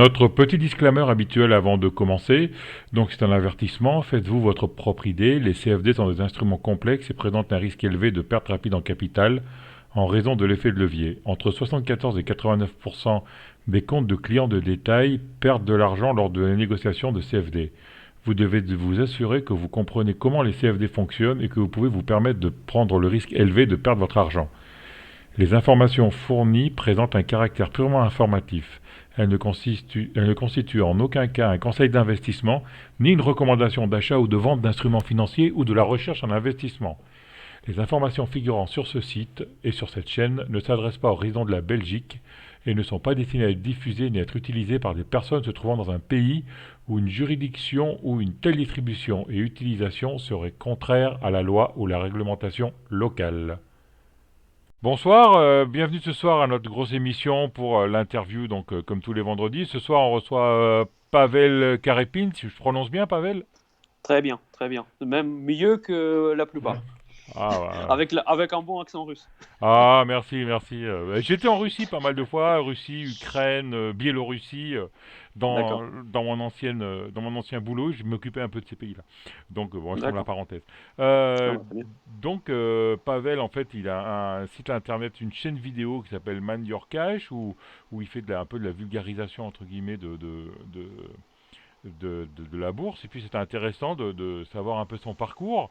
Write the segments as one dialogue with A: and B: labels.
A: Notre petit disclaimer habituel avant de commencer, donc c'est un avertissement, faites-vous votre propre idée, les CFD sont des instruments complexes et présentent un risque élevé de perte rapide en capital en raison de l'effet de levier. Entre 74 et 89% des comptes de clients de détail perdent de l'argent lors de la négociation de CFD. Vous devez vous assurer que vous comprenez comment les CFD fonctionnent et que vous pouvez vous permettre de prendre le risque élevé de perdre votre argent. Les informations fournies présentent un caractère purement informatif. Elles ne constituent en aucun cas un conseil d'investissement, ni une recommandation d'achat ou de vente d'instruments financiers ou de la recherche en investissement. Les informations figurant sur ce site et sur cette chaîne ne s'adressent pas aux résidents de la Belgique et ne sont pas destinées à être diffusées ni à être utilisées par des personnes se trouvant dans un pays où une juridiction ou une telle distribution et utilisation serait contraire à la loi ou la réglementation locale. Bonsoir, bienvenue ce soir à notre grosse émission pour l'interview, donc comme tous les vendredis. Ce soir, on reçoit Pavel Karepin, si je prononce bien, Pavel.
B: Très bien, très bien. Même mieux que la
A: Ouais.
B: plupart.
A: Ah,
B: Avec un bon accent russe.
A: merci, merci. J'étais en Russie pas mal de fois, Russie, Ukraine, Biélorussie,
B: D'accord,
A: dans mon ancien boulot, je m'occupais un peu de ces pays-là. Donc bon, je ferme la
B: d'accord.
A: parenthèse.
B: Ah
A: Euh,
B: bah, très bien.
A: Pavel, en fait, il a un site internet, une chaîne vidéo qui s'appelle Man Your Cash, où il fait un peu de la vulgarisation entre guillemets de la bourse. Et puis c'était intéressant de savoir un peu son parcours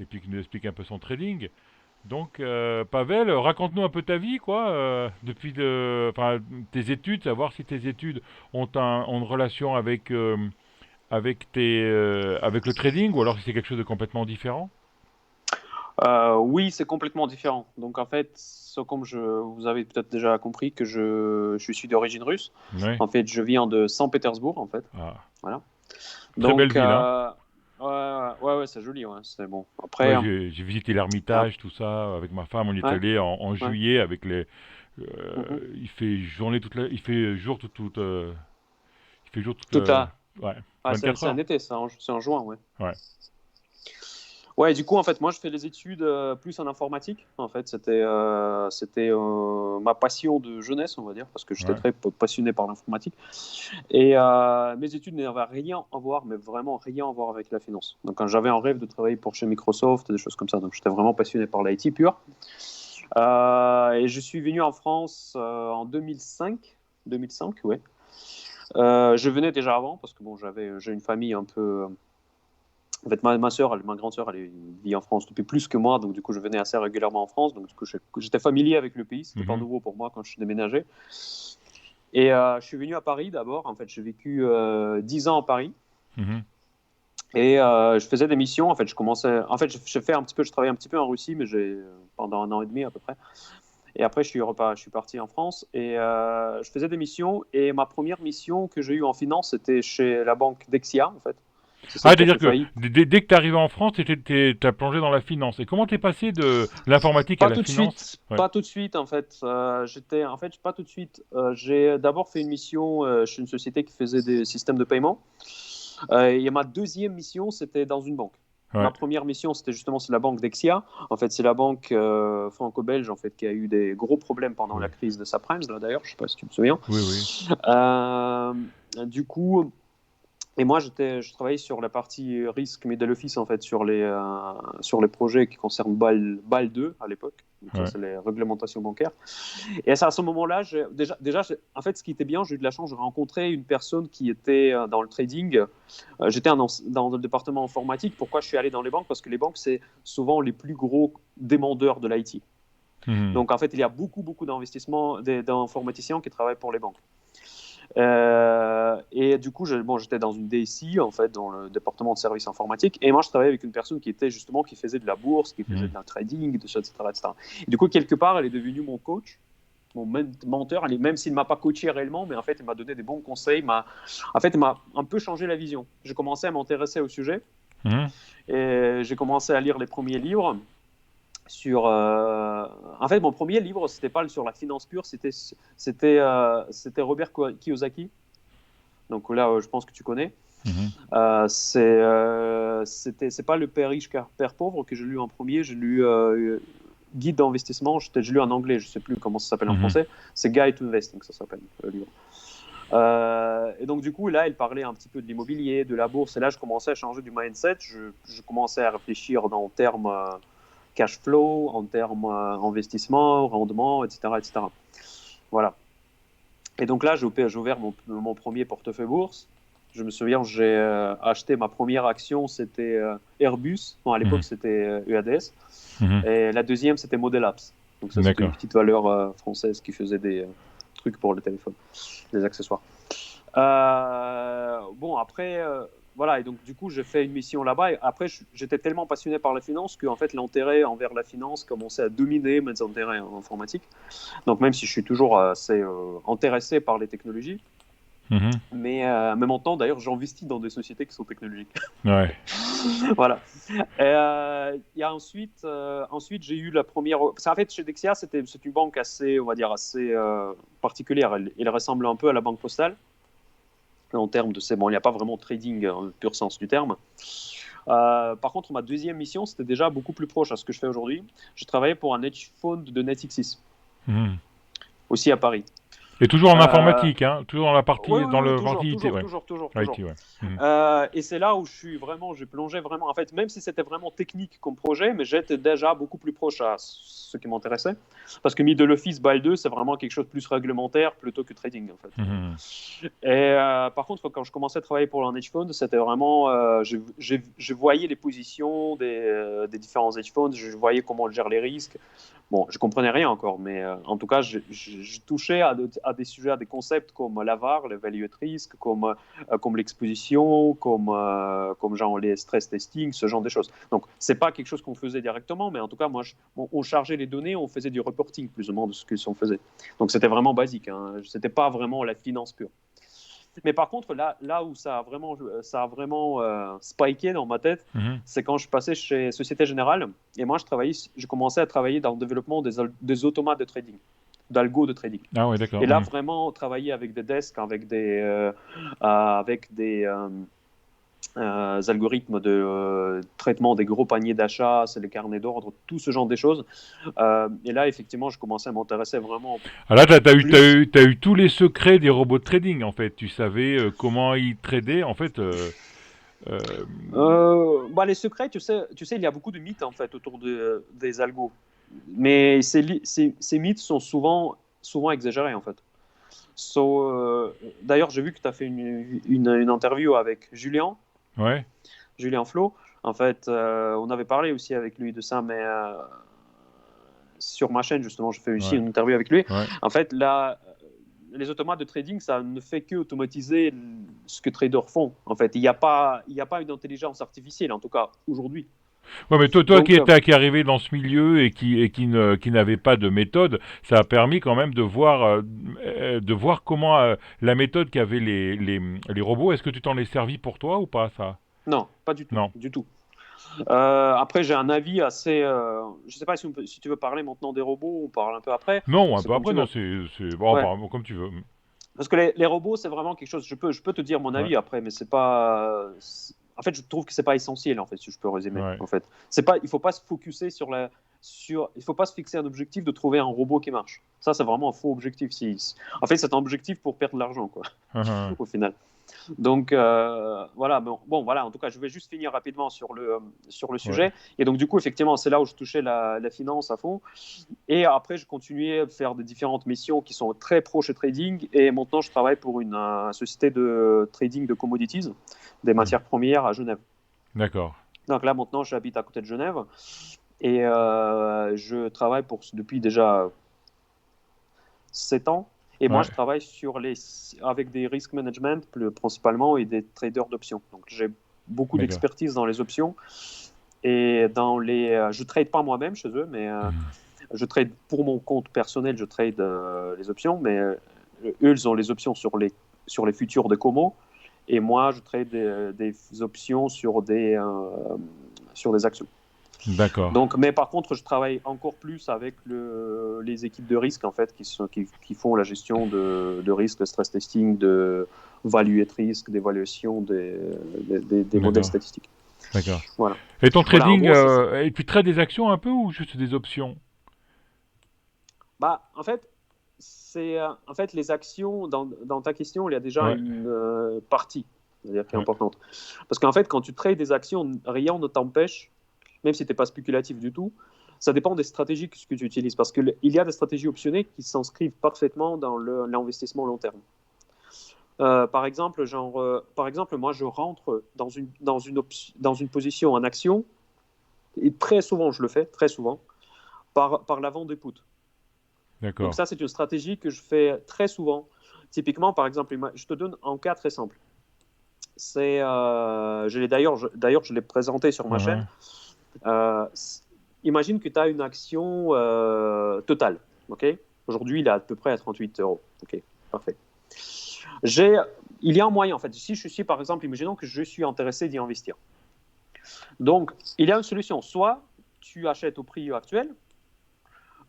A: et puis qu'il nous explique un peu son trading. Donc, Pavel, raconte-nous un peu ta vie, quoi, enfin, tes études, savoir si tes études ont une relation avec le trading, ou alors si c'est quelque chose de complètement différent.
B: Oui, c'est complètement différent. Donc en fait, comme vous avez peut-être déjà compris que je suis d'origine russe.
A: Ouais.
B: En fait, je viens de Saint-Pétersbourg, en fait.
A: Ah.
B: Voilà.
A: Très belle
B: Donc,
A: ville, hein.
B: ouais, c'est joli, ouais, c'est bon. Après,
A: Ouais, j'ai visité
B: ah,
A: l'Ermitage, tout ça, avec ma femme. On est
B: ouais,
A: allé en
B: ouais.
A: juillet avec les.
B: Mhm.
A: Il fait journée il fait jour il fait jour
B: Tout à.
A: ouais,
B: Ah,
A: 24
B: c'est un
A: heures.
B: été, ça, c'est en juin, ouais.
A: Ouais.
B: Ouais, du coup, en fait, moi, je fais les études plus en informatique. En fait, c'était ma passion de jeunesse, on va dire, parce que j'étais
A: Ouais.
B: très passionné par l'informatique. Et mes études n'avaient rien à voir, mais vraiment rien à voir avec la finance. Donc, quand j'avais un rêve de travailler pour chez Microsoft, des choses comme ça. Donc, j'étais vraiment passionné par l'IT pur. Et je suis venu en France en 2005. 2005, ouais. Je venais déjà avant parce que bon, j'ai une famille un peu. En fait, ma soeur, ma grande sœur, elle vit en France depuis plus que moi, donc du coup, je venais assez régulièrement en France. Donc, du coup, j'étais familier avec le pays. C'était pas
A: Mhm.
B: nouveau pour moi quand je suis déménagé. Et je suis venu à Paris d'abord. En fait, j'ai vécu 10 ans à Paris.
A: Mhm.
B: Et je faisais des missions. En fait, je travaillais un petit peu en Russie, mais pendant un an et demi à peu près. Et après, je suis parti en France et je faisais des missions. Et ma première mission que j'ai eue en finance, c'était chez la banque Dexia, en fait. C'est
A: Ah,
B: celle qui a
A: c'est-à-dire
B: fait
A: que
B: faillite.
A: dès que tu arrivé en France, t'as plongé dans la finance. Et comment t'es passé de l'informatique à
B: Pas
A: la
B: tout de
A: finance?
B: suite,
A: Ouais.
B: pas tout de suite en fait. En fait, pas tout de suite. J'ai d'abord fait une mission chez une société qui faisait des systèmes de paiement. Et ma deuxième mission, c'était dans une banque. Ma
A: Ouais.
B: première mission, c'était justement c'est la banque Dexia. En fait, c'est la banque franco-belge en fait qui a eu des gros problèmes pendant
A: Oui.
B: la crise de subprimes. Là d'ailleurs, je sais pas si tu te souviens.
A: Oui, oui.
B: Euh, du coup, et moi, je travaillais sur la partie risque middle office, en fait, sur les projets qui concernent BAL 2 à l'époque. Donc, ça,
A: Ouais.
B: c'est les réglementations bancaires. Et c'est à ce moment-là, en fait, ce qui était bien, j'ai eu de la chance, j'ai rencontré une personne qui était dans le trading. J'étais dans le département informatique. Pourquoi je suis allé dans les banques? Parce que les banques, c'est souvent les plus gros demandeurs de l'IT.
A: Mhm.
B: Donc, en fait, il y a beaucoup, beaucoup d'informaticiens qui travaillent pour les banques. Et du coup, j'étais dans une DSI, en fait, dans le département de services informatiques. Et moi, je travaillais avec une personne qui faisait de la bourse, qui faisait
A: Mhm.
B: de la trading, etc., etc. Et du coup, quelque part, elle est devenue mon coach, mon mentor. Même s'il ne m'a pas coaché réellement, mais en fait, il m'a donné des bons conseils. En fait, il m'a un peu changé la vision. J'ai commencé à m'intéresser au sujet
A: Mhm.
B: et j'ai commencé à lire les premiers livres sur. En fait, mon premier livre, c'était pas sur la finance pure, c'était Robert Kiyosaki. Donc là, je pense que tu connais.
A: Mhm.
B: C'est pas le Père riche, Père pauvre que j'ai lu en premier. J'ai lu Guide d'investissement. J'ai lu en anglais, je sais plus comment ça s'appelle en
A: Mhm.
B: français. C'est Guide to Investing, ça s'appelle le livre. Et donc, du coup, là, elle parlait un petit peu de l'immobilier, de la bourse. Et là, je commençais à changer du mindset. Je commençais à réfléchir en termes cash flow, en termes investissement, rendement, etc., etc. Voilà. Et donc là, j'ai ouvert mon premier portefeuille bourse. Je me souviens, j'ai acheté ma première action, c'était Airbus. Bon, à l'époque,
A: Mhm.
B: c'était EADS.
A: Mhm.
B: Et la deuxième, c'était Model Apps. Donc ça, c'était une
A: D'accord.
B: petite valeur française qui faisait des trucs pour le téléphone, des accessoires. Bon, après, voilà. Et donc, du coup, j'ai fait une mission là-bas. Et après, j'étais tellement passionné par la finance que, en fait, l'intérêt envers la finance commençait à dominer mes intérêts en informatique. Donc, même si je suis toujours assez intéressé par les technologies,
A: Mhm.
B: mais maintenant, d'ailleurs, j'investis dans des sociétés qui sont technologiques.
A: Ouais.
B: Voilà. Il y a ensuite, j'ai eu la première. Parce qu'en fait, chez Dexia, c'est une banque assez, on va dire, assez particulière. Elle ressemble un peu à la Banque Postale en termes de. Bon, il n'y a pas vraiment de trading en pur sens du terme. Par contre, ma deuxième mission, c'était déjà beaucoup plus proche à ce que je fais aujourd'hui. Je travaillais pour un hedge fund de Natixis,
A: Mhm.
B: aussi à Paris.
A: Et toujours en
B: Euh,
A: informatique, hein, toujours dans la
B: oui,
A: partie,
B: oui,
A: dans
B: oui,
A: le
B: toujours,
A: partie IT,
B: toujours,
A: ouais.
B: toujours, toujours,
A: IT,
B: toujours.
A: ouais. Mhm.
B: Et c'est là où j'ai plongé vraiment. En fait, même si c'était vraiment technique comme projet, mais j'étais déjà beaucoup plus proche à ce qui m'intéressait. Parce que middle office, BAL 2, c'est vraiment quelque chose de plus réglementaire plutôt que trading, en fait.
A: Mhm.
B: Et par contre, quand je commençais à travailler pour un hedge fund, c'était vraiment. Je voyais les positions des différents hedge funds, je voyais comment on gère les risques. Bon, je comprenais rien encore, mais en tout cas, je touchais à des sujets, à des concepts comme l'AVAR, le value at risk, comme l'exposition, comme genre les stress testing, ce genre de choses. Donc, c'est pas quelque chose qu'on faisait directement, mais en tout cas, moi, on chargeait les données, on faisait du reporting plus ou moins de ce que on faisait. Donc, c'était vraiment basique. Hein. C'était pas vraiment la finance pure. Mais par contre, là où ça a vraiment spiké dans ma tête,
A: Mhm.
B: c'est quand je passais chez Société Générale et moi, je commençais à travailler dans le développement des automates de trading, d'algo de trading.
A: Ah ouais, d'accord.
B: Et là,
A: Mhm.
B: vraiment, travailler avec des desks, avec des algorithmes de traitement des gros paniers d'achat, c'est les carnets d'ordre, tout ce genre de choses. Et là, effectivement, je commençais à m'intéresser vraiment
A: Ah là,
B: plus.
A: t'as eu tous les secrets des robots de trading, en fait. Tu savais comment ils tradaient, en fait. Euh,
B: Bah, les secrets, il y a beaucoup de mythes en fait autour des algos. Mais ces mythes sont souvent exagérés en fait. D'ailleurs, j'ai vu que tu as fait une interview avec
A: ouais,
B: Julien Flo. En fait, on avait parlé aussi avec lui de ça, mais sur ma chaîne, justement, je fais aussi
A: ouais,
B: une interview avec lui.
A: ouais.
B: En fait, là, les automates de trading, ça ne fait que automatiser ce que traders font. En fait, il y a pas une intelligence artificielle, en tout cas aujourd'hui.
A: Ouais, mais toi
B: Donc,
A: qui est arrivé dans ce milieu qui n'avait pas de méthode, ça a permis quand même de voir comment la méthode qu'avaient les robots, est-ce que tu t'en es servi pour toi ou pas, ça?
B: non, pas du tout,
A: Non.
B: du tout. Après, j'ai un avis assez. Je ne sais pas si tu veux parler maintenant des robots, on parle un peu après.
A: Non, un
B: C'est
A: peu
B: comme
A: après,
B: tu
A: non,
B: veux.
A: c'est bon,
B: Ouais.
A: enfin, comme tu veux.
B: Parce que les robots, c'est vraiment quelque chose. Je peux te dire mon
A: Ouais,
B: avis après, mais c'est pas. En fait, je trouve que c'est pas essentiel, en fait, si je peux résumer.
A: ouais.
B: En fait, c'est pas. Il faut pas se focuser il faut pas se fixer un objectif de trouver un robot qui marche. Ça, c'est vraiment un faux objectif. En fait, c'est un objectif pour perdre de l'argent, quoi, au final. Donc voilà, bon, voilà, en tout cas, je vais juste finir rapidement sur le
A: Ouais.
B: sujet. Et donc, du coup, effectivement, c'est là où je touchais la finance à fond. Et après, je continuais à faire des différentes missions qui sont très proches de trading. Et maintenant, je travaille pour une société de trading de commodities, des
A: Hmm.
B: matières premières à Genève.
A: D'accord.
B: Donc là, maintenant, j'habite à côté de Genève. Et je travaille depuis déjà 7 ans. Et moi,
A: Ouais,
B: je travaille avec des risk management principalement et des traders d'options. Donc, j'ai beaucoup
A: d'accord.
B: d'expertise dans les options. Et je ne trade pas moi-même chez eux, mais
A: Hmm.
B: je trade pour mon compte personnel, je trade les options. Mais eux, ils ont les options sur les futurs de Como. Et moi, je trade des options sur des actions.
A: D'accord.
B: Donc, mais par contre, je travaille encore plus avec les équipes de risque en fait, qui font la gestion de risque, de stress testing, de value at risk, d'évaluation des modèles
A: D'accord.
B: statistiques.
A: D'accord.
B: Voilà.
A: Et ton
B: Voilà, en
A: trading,
B: gros,
A: et tu trades des actions un peu ou juste des options?
B: bah, en fait, En fait, les actions, dans ta question, il y a déjà
A: Ouais,
B: une partie, c'est-à-dire qui est
A: ouais.
B: importante. Parce qu'en fait, quand tu trades des actions, rien ne t'empêche, même si tu n'es pas spéculatif du tout, ça dépend des stratégies que tu utilises. Parce qu'il y a des stratégies optionnées qui s'inscrivent parfaitement dans l'investissement long terme. Par exemple, moi, je rentre dans une position en action, et très souvent, je le fais, très souvent, par la vente des puts. Donc
A: D'accord.
B: ça, c'est une stratégie que je fais très souvent. Typiquement, par exemple, je te donne un cas très simple. D'ailleurs, je l'ai présenté sur ma chaîne.
A: Mhm.
B: Euh, Imagine que tu as une action totale. Okay. Aujourd'hui, il est à peu près à 38 euros. Ok, parfait. J'ai, il y a un moyen, en fait. Si je suis, par exemple, imaginons que je suis intéressé d'y investir. Donc, il y a une solution. Soit tu achètes au prix actuel,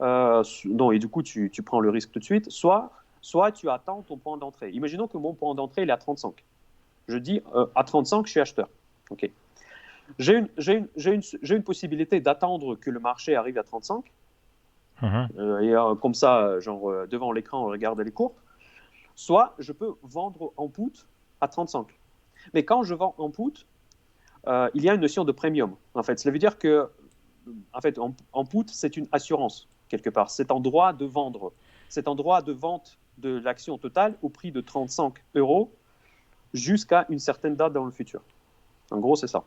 B: et du coup, tu prends le risque tout de suite, soit tu attends ton point d'entrée. Imaginons que mon point d'entrée il est à 35. Je dis à 35, je suis acheteur. Ok. J'ai une possibilité d'attendre que le marché arrive à 35.
A: Mhm.
B: Comme ça, devant l'écran, on regarde les cours. Soit je peux vendre en put à 35. Mais quand je vends en put, il y a une notion de premium. En fait, cela veut dire que en put, c'est une assurance, quelque part. C'est en droit de vendre. C'est en droit de vente de l'action totale au prix de 35 euros jusqu'à une certaine date dans le futur. En gros, c'est ça.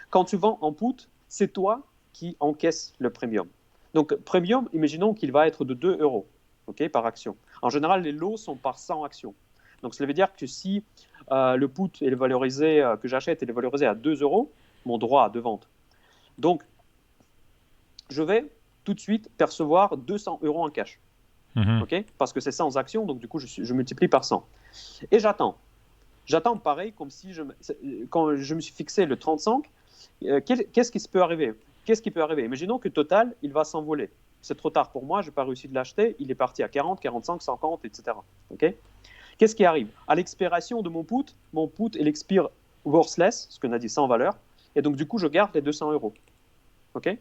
B: Quand tu vends en put, c'est toi qui encaisses le premium. Donc, premium, imaginons qu'il va être de 2 euros okay, par action. En général, les lots sont par 100 actions. Donc, cela veut dire que si le put est valorisé, que j'achète est valorisé à 2 euros, mon droit de vente. Donc, je vais tout de suite percevoir 200 euros en cash.
A: Mhm.
B: Okay, parce que c'est 100 actions, donc du coup, je multiplie par 100. Et j'attends. J'attends pareil, comme si quand je me suis fixé le 35, qu'est-ce qui peut arriver? Qu'est-ce qui peut arriver? Imaginons que Total, il va s'envoler. C'est trop tard pour moi, je n'ai pas réussi de l'acheter, il est parti à 40, 45, 50, etc. Okay, qu'est-ce qui arrive? À l'expiration de mon put, il expire worthless, ce qu'on a dit sans valeur, et donc du coup, je garde les 200 euros. Okay,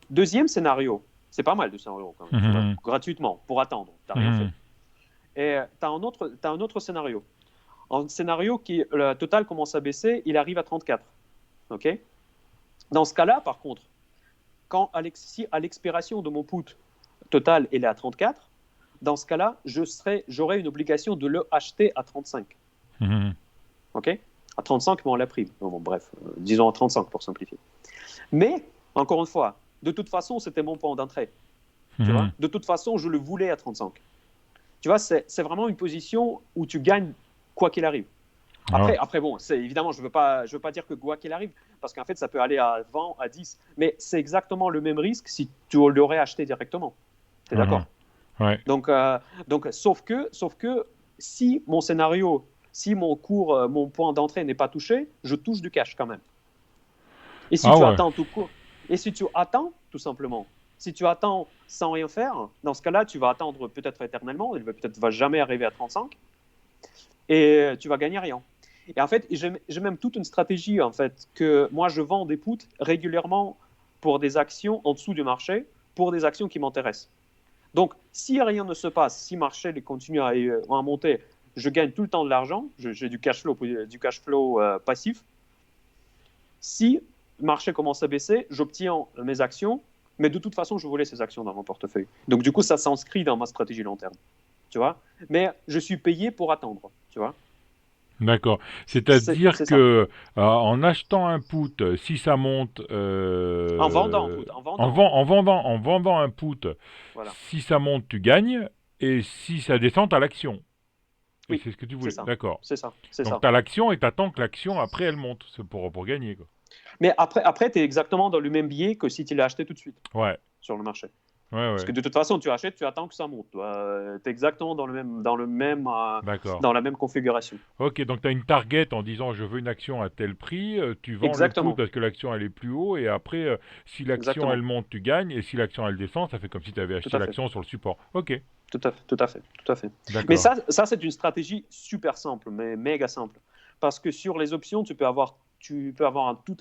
B: deuxième scénario, c'est pas mal 200 euros quand même, tu vois,
A: Mhm.
B: gratuitement, pour attendre, tu n'as rien fait.
A: Mhm.
B: Et tu as un autre scénario. Un scénario qui, le total commence à baisser, il arrive à 34. Okay, dans ce cas-là, par contre, si à l'expiration de mon put total, il est à 34, dans ce cas-là, j'aurai une obligation de le acheter à 35.
A: Mhm.
B: Okay, à 35, mais on l'a pris. Bon, bref, disons à 35 pour simplifier. Mais, encore une fois, de toute façon, c'était mon point d'entrée. Tu vois,
A: Mhm.
B: de toute façon, je le voulais à 35. Tu vois, c'est vraiment une position où tu gagnes quoi qu'il arrive.
A: Ah.
B: Après bon, évidemment, je veux pas dire que quoi qu'il arrive, parce qu'en fait, ça peut aller à 20, à 10, mais c'est exactement le même risque si tu l'aurais acheté directement. Tu es
A: Mhm.
B: d'accord?
A: Ouais.
B: Donc, sauf que si mon scénario, si mon point d'entrée n'est pas touché, je touche du cash quand même. Et si
A: Ah
B: tu
A: ouais.
B: attends tout court, et si tu attends, tout simplement, si tu attends sans rien faire, dans ce cas-là, tu vas attendre peut-être éternellement, il peut-être va jamais arriver à 35, et tu vas gagner rien. Et en fait, j'ai même toute une stratégie en fait que moi je vends des puts régulièrement pour des actions en dessous du marché, pour des actions qui m'intéressent. Donc, si rien ne se passe, si le marché continue à monter, je gagne tout le temps de l'argent, j'ai du cash flow passif. Si le marché commence à baisser, j'obtiens mes actions, mais de toute façon, je voulais ces actions dans mon portefeuille. Donc, du coup, ça s'inscrit dans ma stratégie long terme, tu vois. Mais je suis payé pour attendre, tu vois.
A: D'accord. C'est-à-dire
B: C'est ça.
A: que en achetant un put, si ça monte,
B: En vendant,
A: en vendant un put,
B: voilà.
A: si ça monte, tu gagnes, et si ça descend, t'as l'action. Et
B: Oui,
A: c'est ce que tu
B: c'est
A: voulais.
B: ça.
A: D'accord.
B: C'est ça. C'est
A: Donc
B: ça.
A: t'as l'action et t'attends que l'action après elle monte, c'est pour gagner quoi.
B: Mais après tu es exactement dans le même biais que si tu l'as acheté tout de suite
A: Ouais,
B: sur le marché.
A: ouais,
B: Parce que
A: ouais.
B: de toute façon, tu achètes, tu attends que ça monte. Tu es exactement
A: D'accord.
B: dans la même configuration.
A: Ok, donc tu as une target en disant je veux une action à tel prix, tu vends le put
B: Exactement.
A: parce que l'action elle est plus haut, et après, si l'action elle
B: Exactement.
A: monte, tu gagnes, et si l'action elle descend, ça fait comme si tu avais
B: Tout
A: acheté
B: à fait.
A: l'action sur le support. Ok,
B: Tout à fait. Tout à fait. Tout à fait. Mais
A: d'accord.
B: ça c'est une stratégie super simple, mais méga simple. Parce que sur les options, tout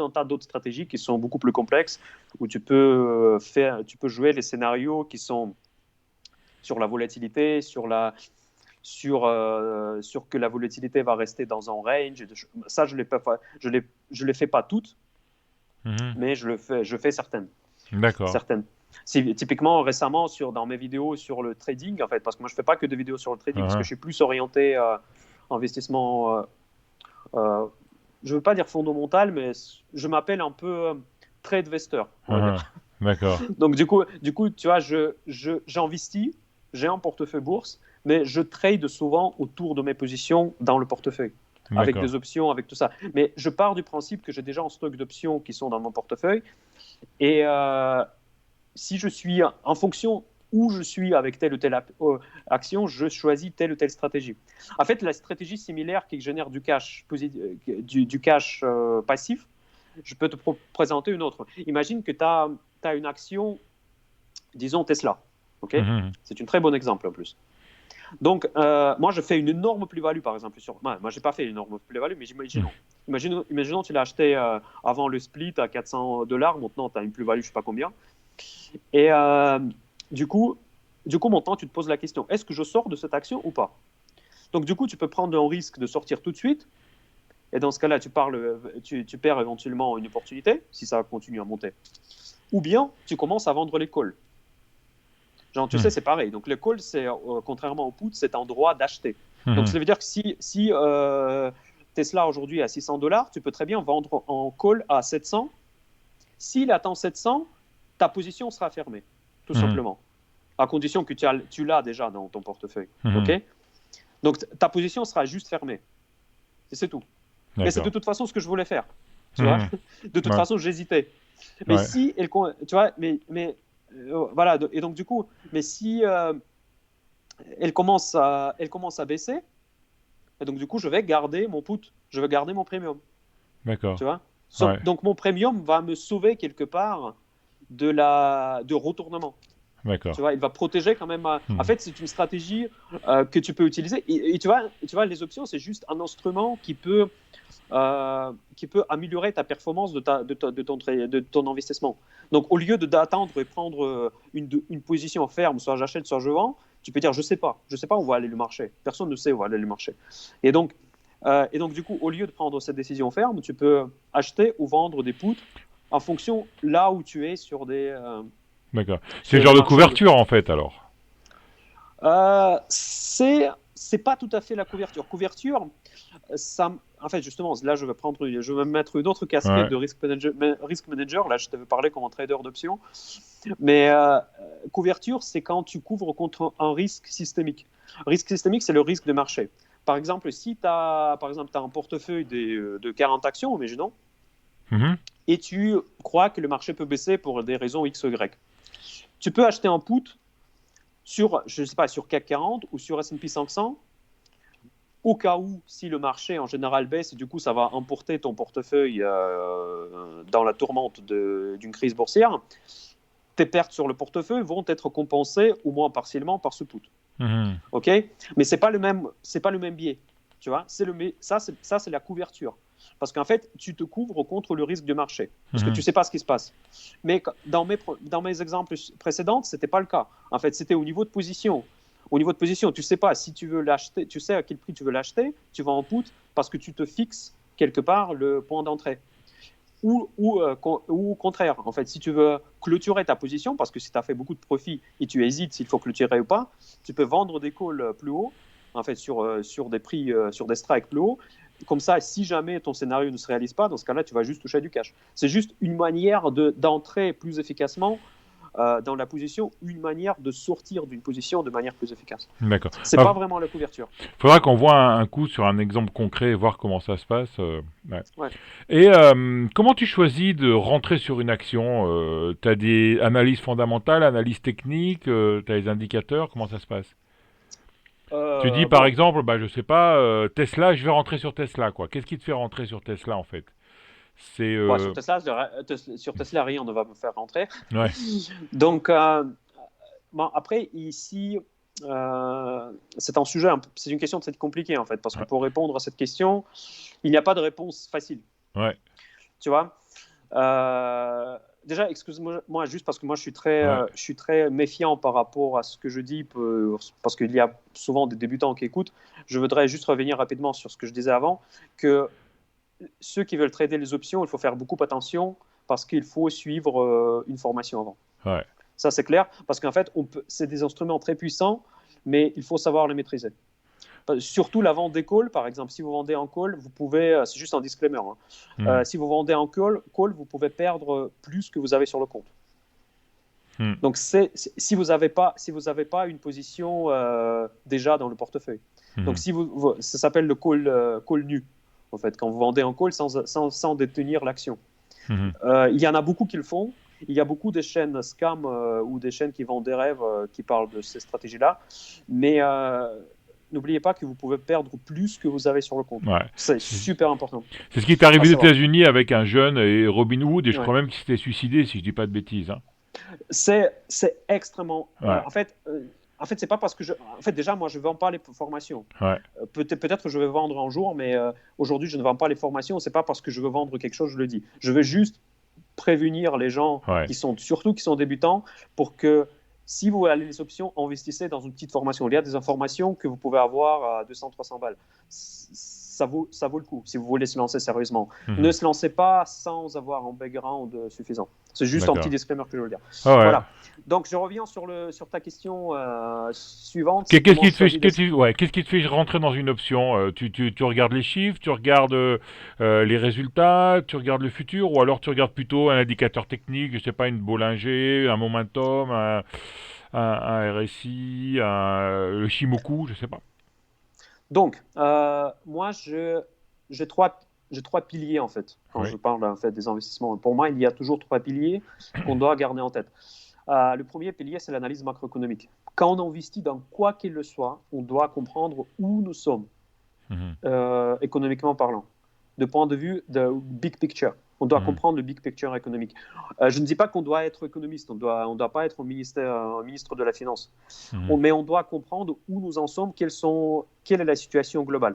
B: un tas d'autres stratégies qui sont beaucoup plus complexes, où tu peux jouer les scénarios qui sont sur la volatilité, sur que la volatilité va rester dans un range. Ça, je les fais pas toutes,
A: Mhm.
B: mais je fais certaines.
A: D'accord.
B: certaines. Typiquement, récemment, dans mes vidéos sur le trading, en fait, parce que moi, je ne fais pas que des vidéos sur le trading, parce que
A: Mhm.
B: je suis plus orienté investissement, je ne veux pas dire fondamental, mais je m'appelle un peu trade investor, on va
A: Mhm.
B: dire.
A: D'accord.
B: Donc, du coup tu vois, j'investis, j'ai un portefeuille bourse, mais je trade souvent autour de mes positions dans le portefeuille, avec
A: D'accord.
B: des options, avec tout ça. Mais je pars du principe que j'ai déjà un stock d'options qui sont dans mon portefeuille, et si je suis en fonction où je suis avec telle ou telle action, je choisis telle ou telle stratégie. En fait, la stratégie similaire qui génère du cash, du cash passif, je peux te présenter une autre. Imagine que tu as une action, disons Tesla. Okay,
A: Mhm.
B: c'est un très bon exemple en plus. Donc, moi, je fais une énorme plus-value, par exemple. Moi, je n'ai pas fait une énorme plus-value, mais imaginons tu l'as acheté avant le split à $400, maintenant tu as une plus-value, je ne sais pas combien. Et du coup, maintenant, tu te poses la question, est-ce que je sors de cette action ou pas? Donc, du coup, tu peux prendre un risque de sortir tout de suite. Et dans ce cas-là, tu perds éventuellement une opportunité, si ça continue à monter. Ou bien, tu commences à vendre les calls. Genre, tu sais,
A: Mhm.
B: c'est pareil. Donc, les calls, contrairement au put, c'est un droit d'acheter. Donc,
A: Mhm.
B: ça veut dire que si Tesla aujourd'hui est à $600, tu peux très bien vendre en call à 700. S'il attend 700, ta position sera fermée, tout
A: Mhm.
B: simplement. À condition que tu l'as déjà dans ton portefeuille.
A: Mhm.
B: OK? Donc, ta position sera juste fermée. Et c'est tout. Mais c'est de
A: D'accord.
B: toute façon ce que je voulais faire. Tu vois?
A: Mhm.
B: De toute
A: Ouais.
B: façon, j'hésitais. Mais
A: Ouais.
B: si, tu vois, voilà. Et donc, du coup, mais si elle commence à baisser, et donc, du coup, je vais garder mon put. Je vais garder mon premium.
A: D'accord.
B: Tu vois?
A: Ouais.
B: Donc, mon premium va me sauver quelque part de retournement. Tu
A: D'accord.
B: vois, il va protéger quand même. En
A: Mhm.
B: fait, c'est une stratégie que tu peux utiliser. Et tu vois, les options, c'est juste un instrument qui peut améliorer ta performance de ton investissement. Donc, au lieu d'attendre et prendre une position ferme, soit j'achète, soit je vends, tu peux dire, je ne sais pas où va aller le marché. Personne ne sait où va aller le marché. Et donc, du coup, au lieu de prendre cette décision ferme, tu peux acheter ou vendre des puts en fonction là où tu es
A: D'accord. C'est le
B: sur
A: genre
B: des
A: de
B: marchés.
A: couverture en fait alors.
B: C'est pas tout à fait la couverture. Couverture, en fait, justement, là, je vais mettre une autre casquette
A: Ouais.
B: de risk manager. Là, je t'avais parlé comme un trader d'options. Mais couverture, c'est quand tu couvres contre un risque systémique. Risque systémique, c'est le risque de marché. Par exemple, si tu as un portefeuille de 40 actions, imaginons,
A: Mhm.
B: et tu crois que le marché peut baisser pour des raisons X ou Y, tu peux acheter un put sur, je sais pas, sur CAC 40 ou sur S&P 500 au cas où, si le marché en général baisse, du coup, ça va emporter ton portefeuille dans la tourmente d'une crise boursière, tes pertes sur le portefeuille vont être compensées, au moins partiellement, par ce put.
A: Mhm.
B: OK? Mais c'est pas le même biais. Tu vois? Ça, c'est la couverture. Parce qu'en fait, tu te couvres contre le risque du marché. Parce que tu
A: Mhm.
B: ne sais pas ce qui se passe. Mais dans mes exemples précédents, ce n'était pas le cas. En fait, c'était au niveau de position. Au niveau de position, tu ne sais pas si tu veux l'acheter, tu sais à quel prix tu veux l'acheter, tu vas en put parce que tu te fixes quelque part le point d'entrée. Ou au contraire, en fait, si tu veux clôturer ta position, parce que si tu as fait beaucoup de profit et tu hésites s'il faut clôturer ou pas, tu peux vendre des calls plus haut, en fait, sur des prix, sur des strikes plus hauts. Comme ça, si jamais ton scénario ne se réalise pas, dans ce cas-là, tu vas juste toucher du cash. C'est juste une manière d'entrer plus efficacement dans la position, une manière de sortir d'une position de manière plus efficace.
A: D'accord.
B: C'est
A: Bah,
B: pas vraiment la couverture.
A: faudra qu'on voit un coup sur un exemple concret et voir comment ça se passe. Ouais.
B: Ouais.
A: Et comment tu choisis de rentrer sur une action? T'as des analyses fondamentales, analyses techniques, t'as des indicateurs, comment ça se passe? Tu dis par
B: Bon,
A: exemple, bah je sais pas, Tesla, je vais rentrer sur Tesla quoi. Qu'est-ce qui te fait rentrer sur Tesla en fait? C'est
B: bon, sur Tesla, rien ne va me faire rentrer.
A: ouais,
B: Donc, bon, après, ici, c'est une question très compliquée en fait, parce que
A: ouais,
B: pour répondre à cette question, il n'y a pas de réponse facile.
A: ouais.
B: Tu vois. Euh, déjà, excuse-moi, juste parce que moi,
A: Ouais.
B: je suis très méfiant par rapport à ce que je dis, parce qu'il y a souvent des débutants qui écoutent. Je voudrais juste revenir rapidement sur ce que je disais avant, que ceux qui veulent trader les options, il faut faire beaucoup attention parce qu'il faut suivre une formation avant.
A: Ouais.
B: Ça, c'est clair, parce qu'en fait, c'est des instruments très puissants, mais il faut savoir les maîtriser. Surtout la vente des calls, par exemple, si vous vendez en call, vous pouvez, c'est juste un disclaimer, hein.
A: Hmm.
B: Si vous vendez en call, vous pouvez perdre plus que vous avez sur le compte.
A: Hmm.
B: Donc, si vous n'avez pas, une position déjà dans le portefeuille. Donc,
A: Hmm.
B: ça s'appelle le call nu, en fait, quand vous vendez en call sans détenir l'action.
A: Hmm.
B: Il y en a beaucoup qui le font. Il y a beaucoup de chaînes scam ou des chaînes qui vendent des rêves qui parlent de ces stratégies-là. Mais n'oubliez pas que vous pouvez perdre plus que vous avez sur le compte.
A: Ouais.
B: C'est
A: C'est
B: super important
A: c'est ce qui est
B: à
A: arrivé aux
B: savoir.
A: États-Unis avec un jeune et Robin Hood, et je
B: Ouais.
A: crois même qu'il s'était suicidé, si je dis pas de bêtises. Hein.
B: C'est extrêmement.
A: Ouais.
B: En fait, c'est pas parce que En fait, déjà, moi, je ne vends pas les formations.
A: Ouais.
B: Peut-être je vais vendre un jour, mais aujourd'hui, je ne vends pas les formations. C'est pas parce que je veux vendre quelque chose, je le dis. Je veux juste prévenir les gens
A: Ouais.
B: surtout qui sont débutants, pour que si vous allez les options, investissez dans une petite formation. Il y a des informations que vous pouvez avoir à 200-300 balles. Ça vaut le coup si vous voulez se lancer sérieusement. Ne
A: Mhm.
B: se lancez pas sans avoir un background suffisant. C'est juste un petit
A: D'accord.
B: disclaimer que je veux dire.
A: Ah ouais.
B: Voilà. Donc, je reviens sur ta question suivante, c'est
A: Qu'est-ce
B: comment
A: qui te
B: je
A: fait,
B: choisis des...
A: qu'est-ce qui te fait rentrer dans une option? Tu regardes les chiffres, tu regardes les résultats, tu regardes le futur, ou alors tu regardes plutôt un indicateur technique, je sais pas, une Bollinger, un momentum, un RSI, le Shimoku, je sais pas.
B: Donc, moi, j'ai trois piliers, en fait, quand je
A: Oui.
B: parle en fait, des investissements. Pour moi, il y a toujours trois piliers qu'on doit garder en tête. Le premier pilier, c'est l'analyse macroéconomique. Quand on investit dans quoi qu'il le soit, on doit comprendre où nous sommes,
A: Mhm.
B: économiquement parlant, de point de vue de big picture. On doit
A: Mhm.
B: comprendre le big picture économique. Je ne dis pas qu'on doit être économiste, on doit pas être un ministre de la Finance,
A: Mhm.
B: mais on doit comprendre où nous en sommes, quelle est la situation globale.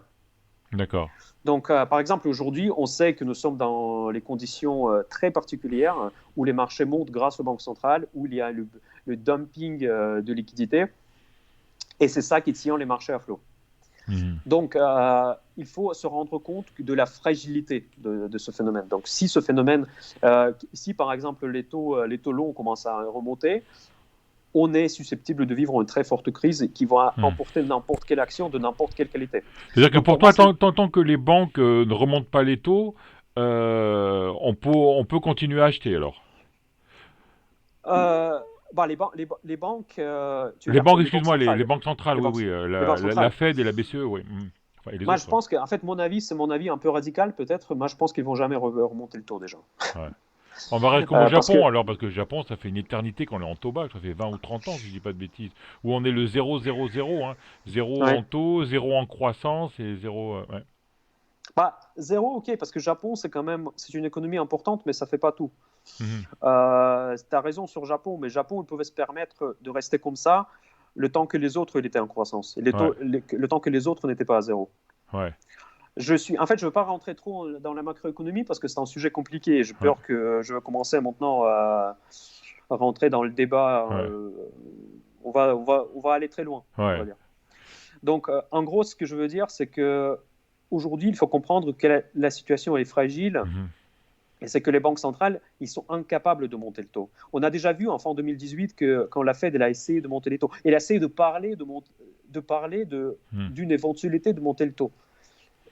A: D'accord.
B: Donc, par exemple, aujourd'hui, on sait que nous sommes dans les conditions très particulières où les marchés montent grâce aux banques centrales, où il y a le dumping de liquidités, et c'est ça qui tient les marchés à flot.
A: Mhm.
B: Donc, il faut se rendre compte de la fragilité de ce phénomène. Donc, si par exemple les taux longs commencent à remonter, on est susceptible de vivre une très forte crise qui va
A: Mhm.
B: emporter n'importe quelle action de n'importe quelle qualité.
A: C'est-à-dire que
B: Donc,
A: pour
B: pour moi,
A: toi,
B: c'est
A: tant que les banques ne remontent pas les taux, on peut continuer à acheter alors.
B: Euh, les banques, tu veux
A: Les
B: dire
A: banques,
B: les banques
A: excuse-moi, les
B: centrales.
A: banques centrales,
B: Les
A: oui,
B: banques,
A: oui,
B: les banques
A: la
B: centrales.
A: Fed et la BCE, oui. Mhm. Enfin, et les
B: Moi, je
A: autres. Ouais.
B: pense que, en fait, mon avis, c'est mon avis un peu radical, peut-être. Moi, je pense qu'ils vont jamais remonter le taux déjà.
A: Ouais. On va rester comme au
B: Parce
A: Japon
B: que,
A: alors, parce que le Japon, ça fait une éternité qu'on est en taux bas, ça fait 20 ou 30 ans, si je dis pas de bêtises. Où on est le 0, 0, 0, hein. 0 en
B: ouais.
A: taux, 0 en croissance et 0. Ouais.
B: Bah, zéro, ok, parce que Japon, c'est une économie importante, mais ça fait pas tout.
A: Mhm.
B: Tu as raison sur Japon, mais Japon, il pouvait se permettre de rester comme ça le temps que les autres, il était en croissance.
A: Ouais,
B: Le temps que les autres n'étaient pas à zéro.
A: ouais,
B: En fait, je ne veux pas rentrer trop dans la macroéconomie parce que c'est un sujet compliqué. J'ai
A: ouais,
B: peur que je vais commencer maintenant à rentrer dans le débat.
A: ouais,
B: On va aller très loin, on va
A: ouais.
B: dire. Donc, en gros, ce que je veux dire, c'est que aujourd'hui, il faut comprendre que la situation est fragile
A: Mhm.
B: et c'est que les banques centrales, ils sont incapables de monter le taux. On a déjà vu en fin 2018 que quand la Fed elle a essayé de monter les taux, elle a essayé de parler
A: Mhm.
B: d'une éventualité de monter le taux.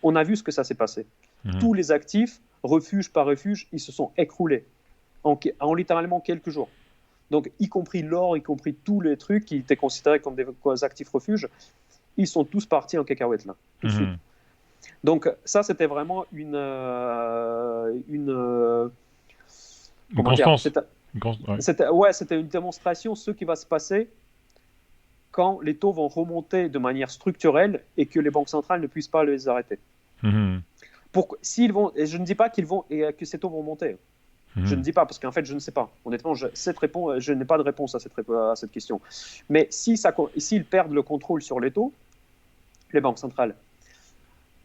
B: On a vu ce que ça s'est passé.
A: Mhm.
B: Tous les actifs, refuge par refuge, ils se sont écroulés en littéralement quelques jours. Donc, y compris l'or, y compris tous les trucs qui étaient considérés comme des actifs refuges, ils sont tous partis en cacahuète là, tout de suite.
A: Mhm.
B: Donc ça, c'était vraiment
A: Une
B: comment dire,
A: constance. Ouais.
B: c'était une démonstration de ce qui va se passer quand les taux vont remonter de manière structurelle et que les banques centrales ne puissent pas les arrêter.
A: Mhm.
B: Et je ne dis pas que ces taux vont monter. Je ne
A: Mhm.
B: dis pas parce qu'en fait, je ne sais pas. Honnêtement, je n'ai pas de réponse à cette question. Mais s'ils perdent le contrôle sur les taux, les banques centrales,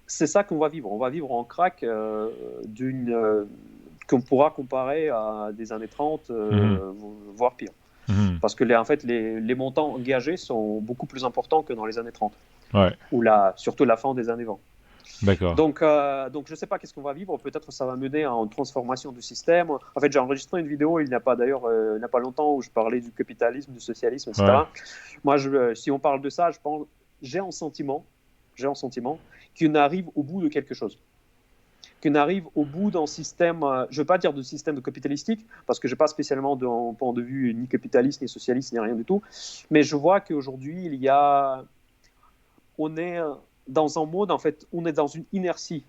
B: c'est ça qu'on va vivre. On va vivre en crack d'une qu'on pourra comparer à des années 30,
A: Mhm.
B: voire pire.
A: Mhm.
B: Parce que en fait, les montants engagés sont beaucoup plus importants que dans les années 30,
A: Ouais,
B: ou surtout la fin des années 20.
A: d'accord.
B: Donc je ne sais pas qu'est-ce qu'on va vivre. Peut-être que ça va mener à une transformation du système. En fait, j'ai enregistré une vidéo il n'y a pas d'ailleurs, il n'y a pas longtemps, où je parlais du capitalisme, du socialisme,
A: Ouais.
B: etc. Moi, si on parle de ça, j'ai un sentiment qu'on arrive au bout de quelque chose. Qu'on arrive au bout d'un système, je ne veux pas dire de système capitalistique, parce que je n'ai pas spécialement d'un point de vue ni capitaliste, ni socialiste, ni rien du tout, mais je vois qu'aujourd'hui, on est dans un mode, en fait, on est dans une inertie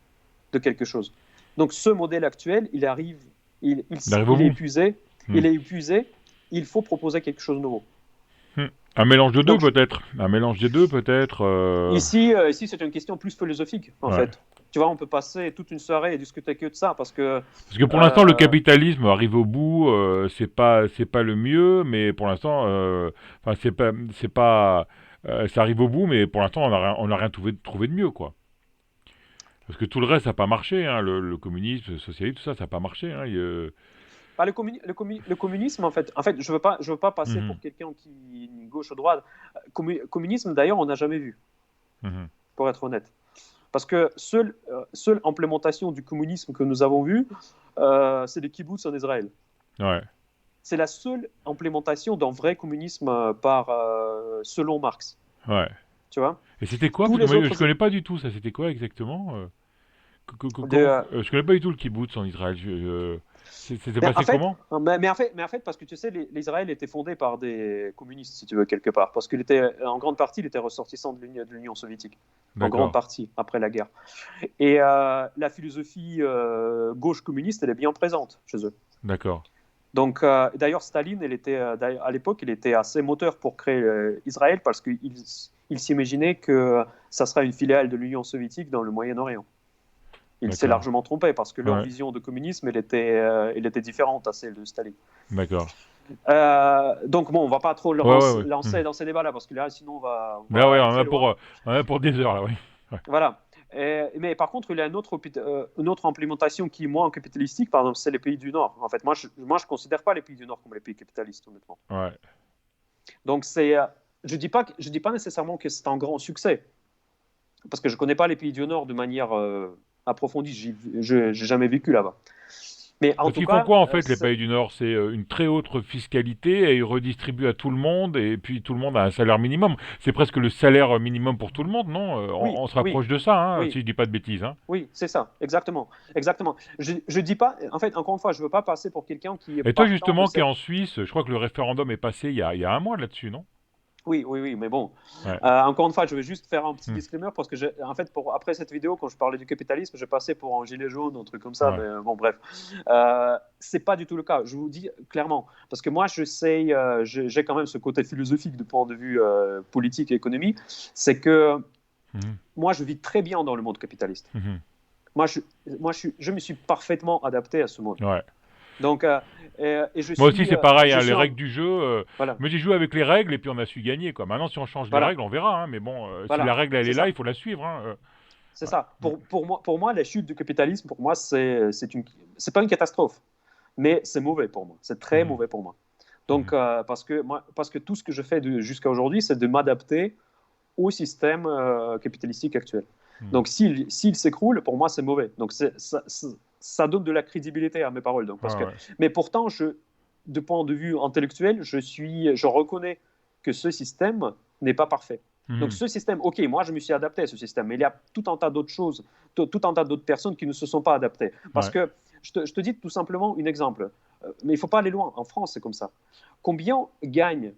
B: de quelque chose. Donc ce modèle actuel,
A: Il arrive au
B: il est
A: bout.
B: épuisé,
A: Mhm.
B: il est épuisé, il faut proposer quelque chose de nouveau.
A: Mhm. Un mélange de deux
B: Donc
A: peut-être. Un mélange des deux peut-être.
B: ici c'est une question plus philosophique, en
A: Ouais.
B: fait. Tu vois, on peut passer toute une soirée et discuter que de ça, parce que
A: Parce que pour l'instant, le
B: euh,
A: capitalisme arrive au bout, c'est pas le mieux, mais pour l'instant, enfin, ça arrive au bout, mais pour l'instant, on n'a rien trouvé de mieux, quoi. Parce que tout le reste, ça n'a pas marché, hein, le communisme, le socialisme, tout ça, ça n'a pas marché, hein,
B: bah, le communisme, en fait, je veux pas passer
A: Mhm,
B: pour quelqu'un qui est gauche ou droite. Communisme, d'ailleurs, on n'a jamais vu,
A: mhm.
B: pour être honnête. Parce que seule implémentation du communisme que nous avons vue, c'est les kibbutz en Israël.
A: Ouais,
B: C'est la seule implémentation d'un vrai communisme selon Marx.
A: ouais.
B: Tu vois,
A: Et c'était quoi?
B: tous
A: Parce que
B: les
A: moi, je
B: autres.
A: connais pas du tout ça. C'était quoi exactement?
B: De,
A: Je connais pas du tout le kibbutz en Israël. C'était
B: mais, en
A: passé
B: fait,
A: comment?
B: parce que tu sais, l'Israël était fondé par des communistes, si tu veux, quelque part. Parce qu'il était, en grande partie, il était ressortissant de l'Union soviétique. En grande
A: D'accord,
B: partie, après la guerre. Et la philosophie gauche communiste, elle est bien présente chez eux.
A: d'accord,
B: Donc, d'ailleurs, Staline, à l'époque, il était assez moteur pour créer Israël parce qu'il s'imaginait que ça serait une filiale de l'Union soviétique dans le Moyen-Orient. Il s'est
A: d'accord.
B: largement trompé parce que leur
A: Ouais,
B: vision de communisme, elle était différente à celle de Staline.
A: d'accord.
B: Donc, bon, on va pas trop le
A: Ouais, ouais, ouais.
B: lancer dans ces débats-là parce que là, sinon, on
A: Ben ouais,
B: va très loin.
A: on en a pour des heures là, oui. Ouais.
B: Voilà. Mais par contre, il y a une autre implémentation qui est moins capitalistique, par exemple, c'est les pays du Nord. En fait, moi, je ne considère pas les pays du Nord comme les pays capitalistes, honnêtement.
A: Ouais.
B: Donc, je dis pas nécessairement que c'est un grand succès, parce que je connais pas les pays du Nord de manière approfondie. J'ai jamais vécu là-bas. Mais en
A: Parce
B: tout
A: qu'ils font
B: cas,
A: quoi en fait les pays du Nord? C'est une très haute fiscalité et ils redistribuent à tout le monde et puis tout le monde a un salaire minimum. C'est presque le salaire minimum pour tout le monde, non?
B: oui,
A: On se
B: oui,
A: rapproche de ça, hein,
B: oui,
A: si je dis pas de bêtises, hein.
B: oui, c'est ça, exactement, exactement. Je dis pas, en fait, encore une fois, je veux pas passer pour quelqu'un qui est
A: Et toi
B: partant de
A: justement qui est
B: cette.
A: en Suisse, je crois que le référendum est passé il y a un mois là-dessus, non?
B: Oui, oui, oui, mais bon.
A: Ouais.
B: Encore une fois, je vais juste faire un petit
A: Hmm.
B: disclaimer parce que, en fait, après cette vidéo, quand je parlais du capitalisme, j'ai passé pour un gilet jaune, un truc comme ça,
A: Ouais.
B: mais bon, bref. C'est pas du tout le cas, je vous dis clairement. Parce que moi, j'ai quand même ce côté philosophique du point de vue politique et économique, c'est que
A: Mhm.
B: moi, je vis très bien dans le monde capitaliste.
A: Mhm.
B: Moi, je, je me suis parfaitement adapté à ce monde.
A: Ouais.
B: Donc, et
A: Moi aussi c'est pareil,
B: je
A: hein, les
B: suis
A: règles du jeu.
B: voilà,
A: Mais j'ai joué avec les règles et puis on a su gagner quoi. Maintenant si on change les
B: voilà,
A: règles, on verra, hein, mais bon, si la
B: voilà,
A: règle elle
B: c'est
A: est là,
B: ça.
A: il faut la suivre, hein,
B: C'est
A: ouais.
B: ça.
A: Hmm.
B: Pour moi, la chute du capitalisme, pour moi, c'est pas une catastrophe, mais c'est mauvais pour moi. C'est très
A: Mhm.
B: mauvais pour moi. Donc,
A: Mhm.
B: parce que tout ce que je fais jusqu'à aujourd'hui, c'est de m'adapter au système capitalistique actuel.
A: Mhm.
B: Donc, s'il s'écroule, pour moi, c'est mauvais. Donc, ça donne de la crédibilité à mes paroles. Donc,
A: Ouais, ouais.
B: mais pourtant, de point de vue intellectuel, je reconnais que ce système n'est pas parfait. Donc
A: Mhm.
B: ce système, ok, moi je me suis adapté à ce système, mais il y a tout un tas d'autres choses, tout un tas d'autres personnes qui ne se sont pas adaptées. Parce
A: Ouais.
B: que je te dis tout simplement un exemple, mais il ne faut pas aller loin. En France, c'est comme ça. Combien gagne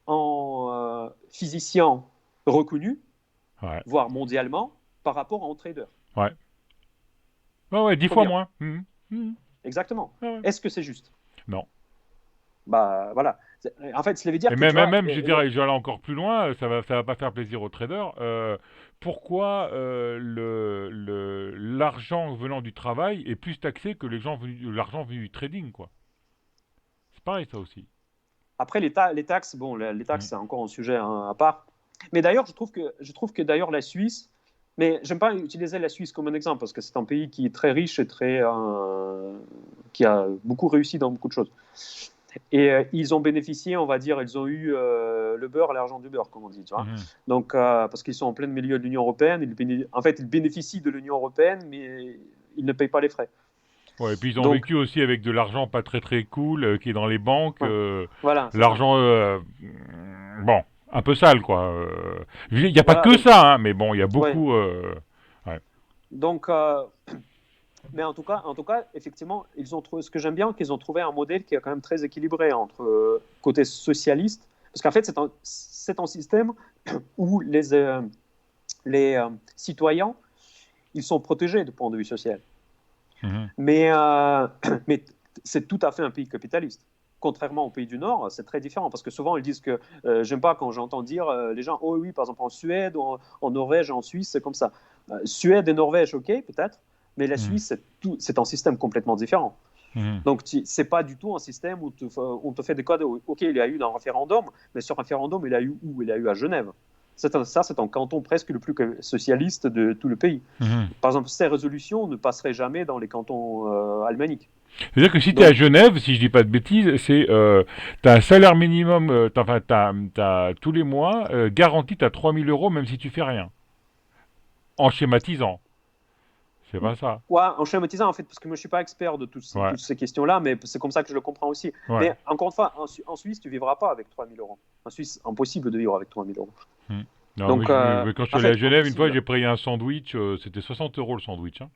B: un physicien reconnu,
A: Ouais.
B: voire mondialement, par rapport à un trader?
A: Ouais. Ouais, ouais, 10 fois
B: Combien?
A: moins. Mhm. Mhm.
B: Exactement.
A: Ouais, ouais.
B: Est-ce que c'est juste?
A: Non.
B: Bah voilà. En fait, cela veut dire
A: Et
B: que tu vois,
A: même, je dirais, je vais aller encore plus loin, ça va pas faire plaisir aux traders. Pourquoi l'argent venant du travail est plus taxé que l'argent venu du trading, quoi? C'est pareil, ça aussi.
B: après les taxes, bon, les taxes
A: Mm.
B: c'est encore un sujet hein, à part. Mais d'ailleurs, je trouve que d'ailleurs la Suisse Mais j'aime pas utiliser la Suisse comme un exemple parce que c'est un pays qui est très riche et qui a beaucoup réussi dans beaucoup de choses. Et ils ont bénéficié, on va dire, ils ont eu le beurre, l'argent du beurre, comme on dit, tu vois.
A: Mhm.
B: Donc, parce qu'ils sont en plein milieu de l'Union européenne, en fait, ils bénéficient de l'Union européenne, mais ils ne payent pas les frais.
A: Ouais, et puis ils ont
B: Donc,
A: vécu aussi avec de l'argent pas très très cool qui est dans les banques,
B: ouais, voilà, c'est ça.
A: l'argent bon, un peu sale quoi. Il n'y a pas
B: Voilà,
A: que
B: donc,
A: ça, hein, mais bon, il y a
B: ouais.
A: beaucoup. Ouais.
B: Donc, mais en tout cas, effectivement, ils ont trouvé, ce que j'aime bien, qu'ils ont trouvé un modèle qui est quand même très équilibré entre côté socialiste, parce qu'en fait, c'est un système où les citoyens, ils sont protégés du point de vue social.
A: Mhm.
B: Mais, mais c'est tout à fait un pays capitaliste. Contrairement au pays du Nord, c'est très différent parce que souvent ils disent que j'aime pas quand j'entends dire les gens oh oui par exemple en Suède, en Norvège, en Suisse c'est comme ça. Suède et Norvège ok peut-être, mais la
A: Mhm.
B: Suisse c'est un système complètement différent.
A: Mhm.
B: Donc c'est pas du tout un système où on te fait des cadeaux. Ok il y a eu un référendum, mais ce référendum il a eu où? Il a eu à Genève. Ça c'est un canton presque le plus socialiste de tout le pays.
A: Mhm.
B: Par exemple, ces résolutions ne passeraient jamais dans les cantons alémaniques.
A: C'est-à-dire que si tu es à
B: Donc,
A: Genève, si je dis pas de bêtises, c'est t'as un salaire minimum, enfin t'as tous les mois garanti t'as 3 000 € même si tu fais rien. En schématisant, c'est pas ça.
B: ouais, en schématisant, en fait, parce que moi, je ne suis pas expert de
A: Ouais,
B: toutes ces questions-là, mais c'est comme ça que je le comprends aussi.
A: ouais.
B: Mais encore une fois, en Suisse, tu ne vivras pas avec 3 000 €. En Suisse, impossible de vivre avec 3 000 €.
A: Hmm. Non, mais
B: Donc,
A: quand je suis
B: en
A: allé à
B: fait,
A: Genève, une fois,
B: impossible.
A: j'ai pris un sandwich, c'était 60 € le sandwich, hein.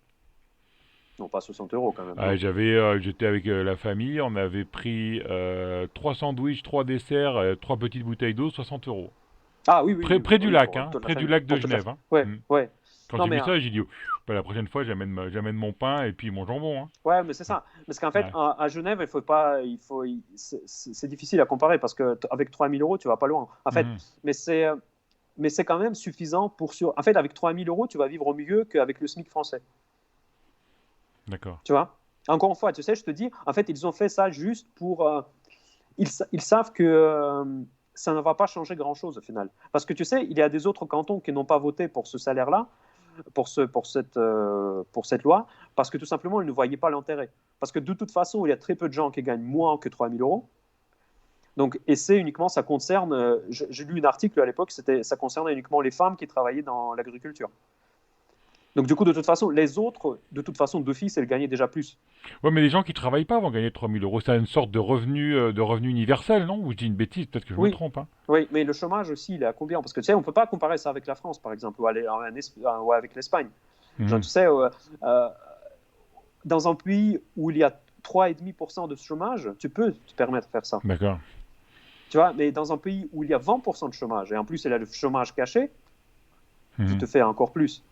B: Non, pas 60 € quand même,
A: Ah,
B: non.
A: j'étais avec la famille, on avait pris 3 sandwichs, 3 desserts, 3 petites bouteilles d'eau, 60 €.
B: Ah oui, oui,
A: Près,
B: oui,
A: près
B: bah
A: du
B: oui,
A: lac,
B: pour
A: hein,
B: toute la
A: près du
B: famille.
A: lac de
B: Pour toute la
A: Genève,
B: famille.
A: hein.
B: Ouais,
A: Hmm.
B: ouais.
A: Quand
B: Non,
A: j'ai
B: mais
A: vu ça, j'ai dit, oh, bah, la prochaine fois, j'amène mon pain et puis mon jambon, hein.
B: ouais, mais c'est ça. Parce qu'en fait,
A: Ouais.
B: à Genève, il faut pas, c'est difficile à comparer parce que avec 3 000 €, tu vas pas loin. En fait,
A: Mhm.
B: mais c'est, euh, mais c'est quand même suffisant En fait, avec 3 000 €, tu vas vivre mieux qu'avec le SMIC français.
A: D'accord.
B: Tu vois. Encore une fois, tu sais, je te dis, en fait, ils ont fait ça juste pour. Ils savent que ça ne va pas changer grand-chose au final. Parce que tu sais, il y a des autres cantons qui n'ont pas voté pour ce salaire-là, pour cette loi, parce que tout simplement, ils ne voyaient pas l'intérêt. Parce que de toute façon, il y a très peu de gens qui gagnent moins que 3 000 €. Donc, et c'est uniquement, ça concerne, j'ai lu un article à l'époque, ça concernait uniquement les femmes qui travaillaient dans l'agriculture. Donc, du coup, de toute façon, les autres, de toute façon, d'office, elles gagnaient déjà plus.
A: Ouais, mais les gens qui travaillent pas vont gagner 3 000 €. C'est une sorte de revenu universel, non? Ou je dis une bêtise, peut-être que je me
B: Oui,
A: trompe, hein.
B: oui, mais le chômage aussi, il est à combien? Parce que tu sais, on ne peut pas comparer ça avec la France, par exemple, ou avec l'Espagne. Genre,
A: Mhm.
B: tu sais, euh, dans un pays où il y a 3,5% de chômage, tu peux te permettre de faire ça.
A: D'accord.
B: Tu vois, mais dans un pays où il y a 20% de chômage, et en plus il y a le chômage caché, qui
A: Mhm.
B: te fait encore plus,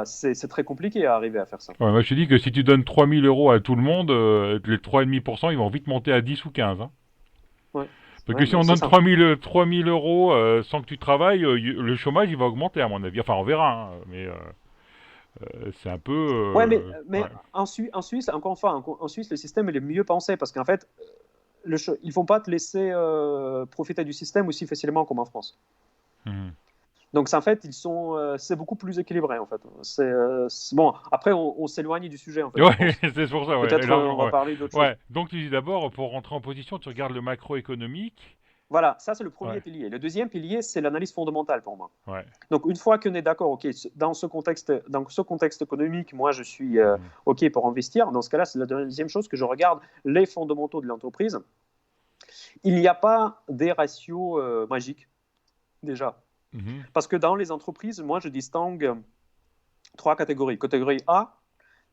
B: c'est très compliqué à arriver à faire ça.
A: Ouais, moi, je te dis que si tu donnes 3 000 € à tout le monde, les 3,5%, ils vont vite monter à 10 ou 15, hein.
B: Ouais,
A: Parce
B: ouais
A: que si
B: mais
A: on
B: c'est
A: donne
B: ça.
A: 3 000 € sans que tu travailles, le chômage, il va augmenter, à mon avis. Enfin, on verra, hein, mais c'est un peu...
B: Ouais, mais
A: ouais.
B: en Suisse, encore une fois, en Suisse, le système il est mieux pensé parce qu'en fait, ils ne vont pas te laisser profiter du système aussi facilement comme en France.
A: Mhm.
B: Donc, en fait, c'est beaucoup plus équilibré, en fait. Bon, après, on s'éloigne du sujet, en fait, je
A: Ouais,
B: pense.
A: c'est pour ça, ouais. Et
B: Peut-être on
A: l'argent,
B: va
A: ouais.
B: parler d'autre chose.
A: Ouais, donc tu dis d'abord, pour rentrer en position, tu regardes le macroéconomique.
B: Voilà, ça, c'est le premier
A: Ouais,
B: pilier. Le deuxième pilier, c'est l'analyse fondamentale pour moi.
A: ouais.
B: Donc, une fois qu'on est d'accord, OK, dans ce contexte économique, moi, je suis
A: Mhm.
B: OK pour investir. Dans ce cas-là, c'est la deuxième chose que je regarde, les fondamentaux de l'entreprise. Il n'y a pas des ratios magiques, déjà.
A: Mhm.
B: Parce que dans les entreprises, moi, je distingue trois catégories. Catégorie A,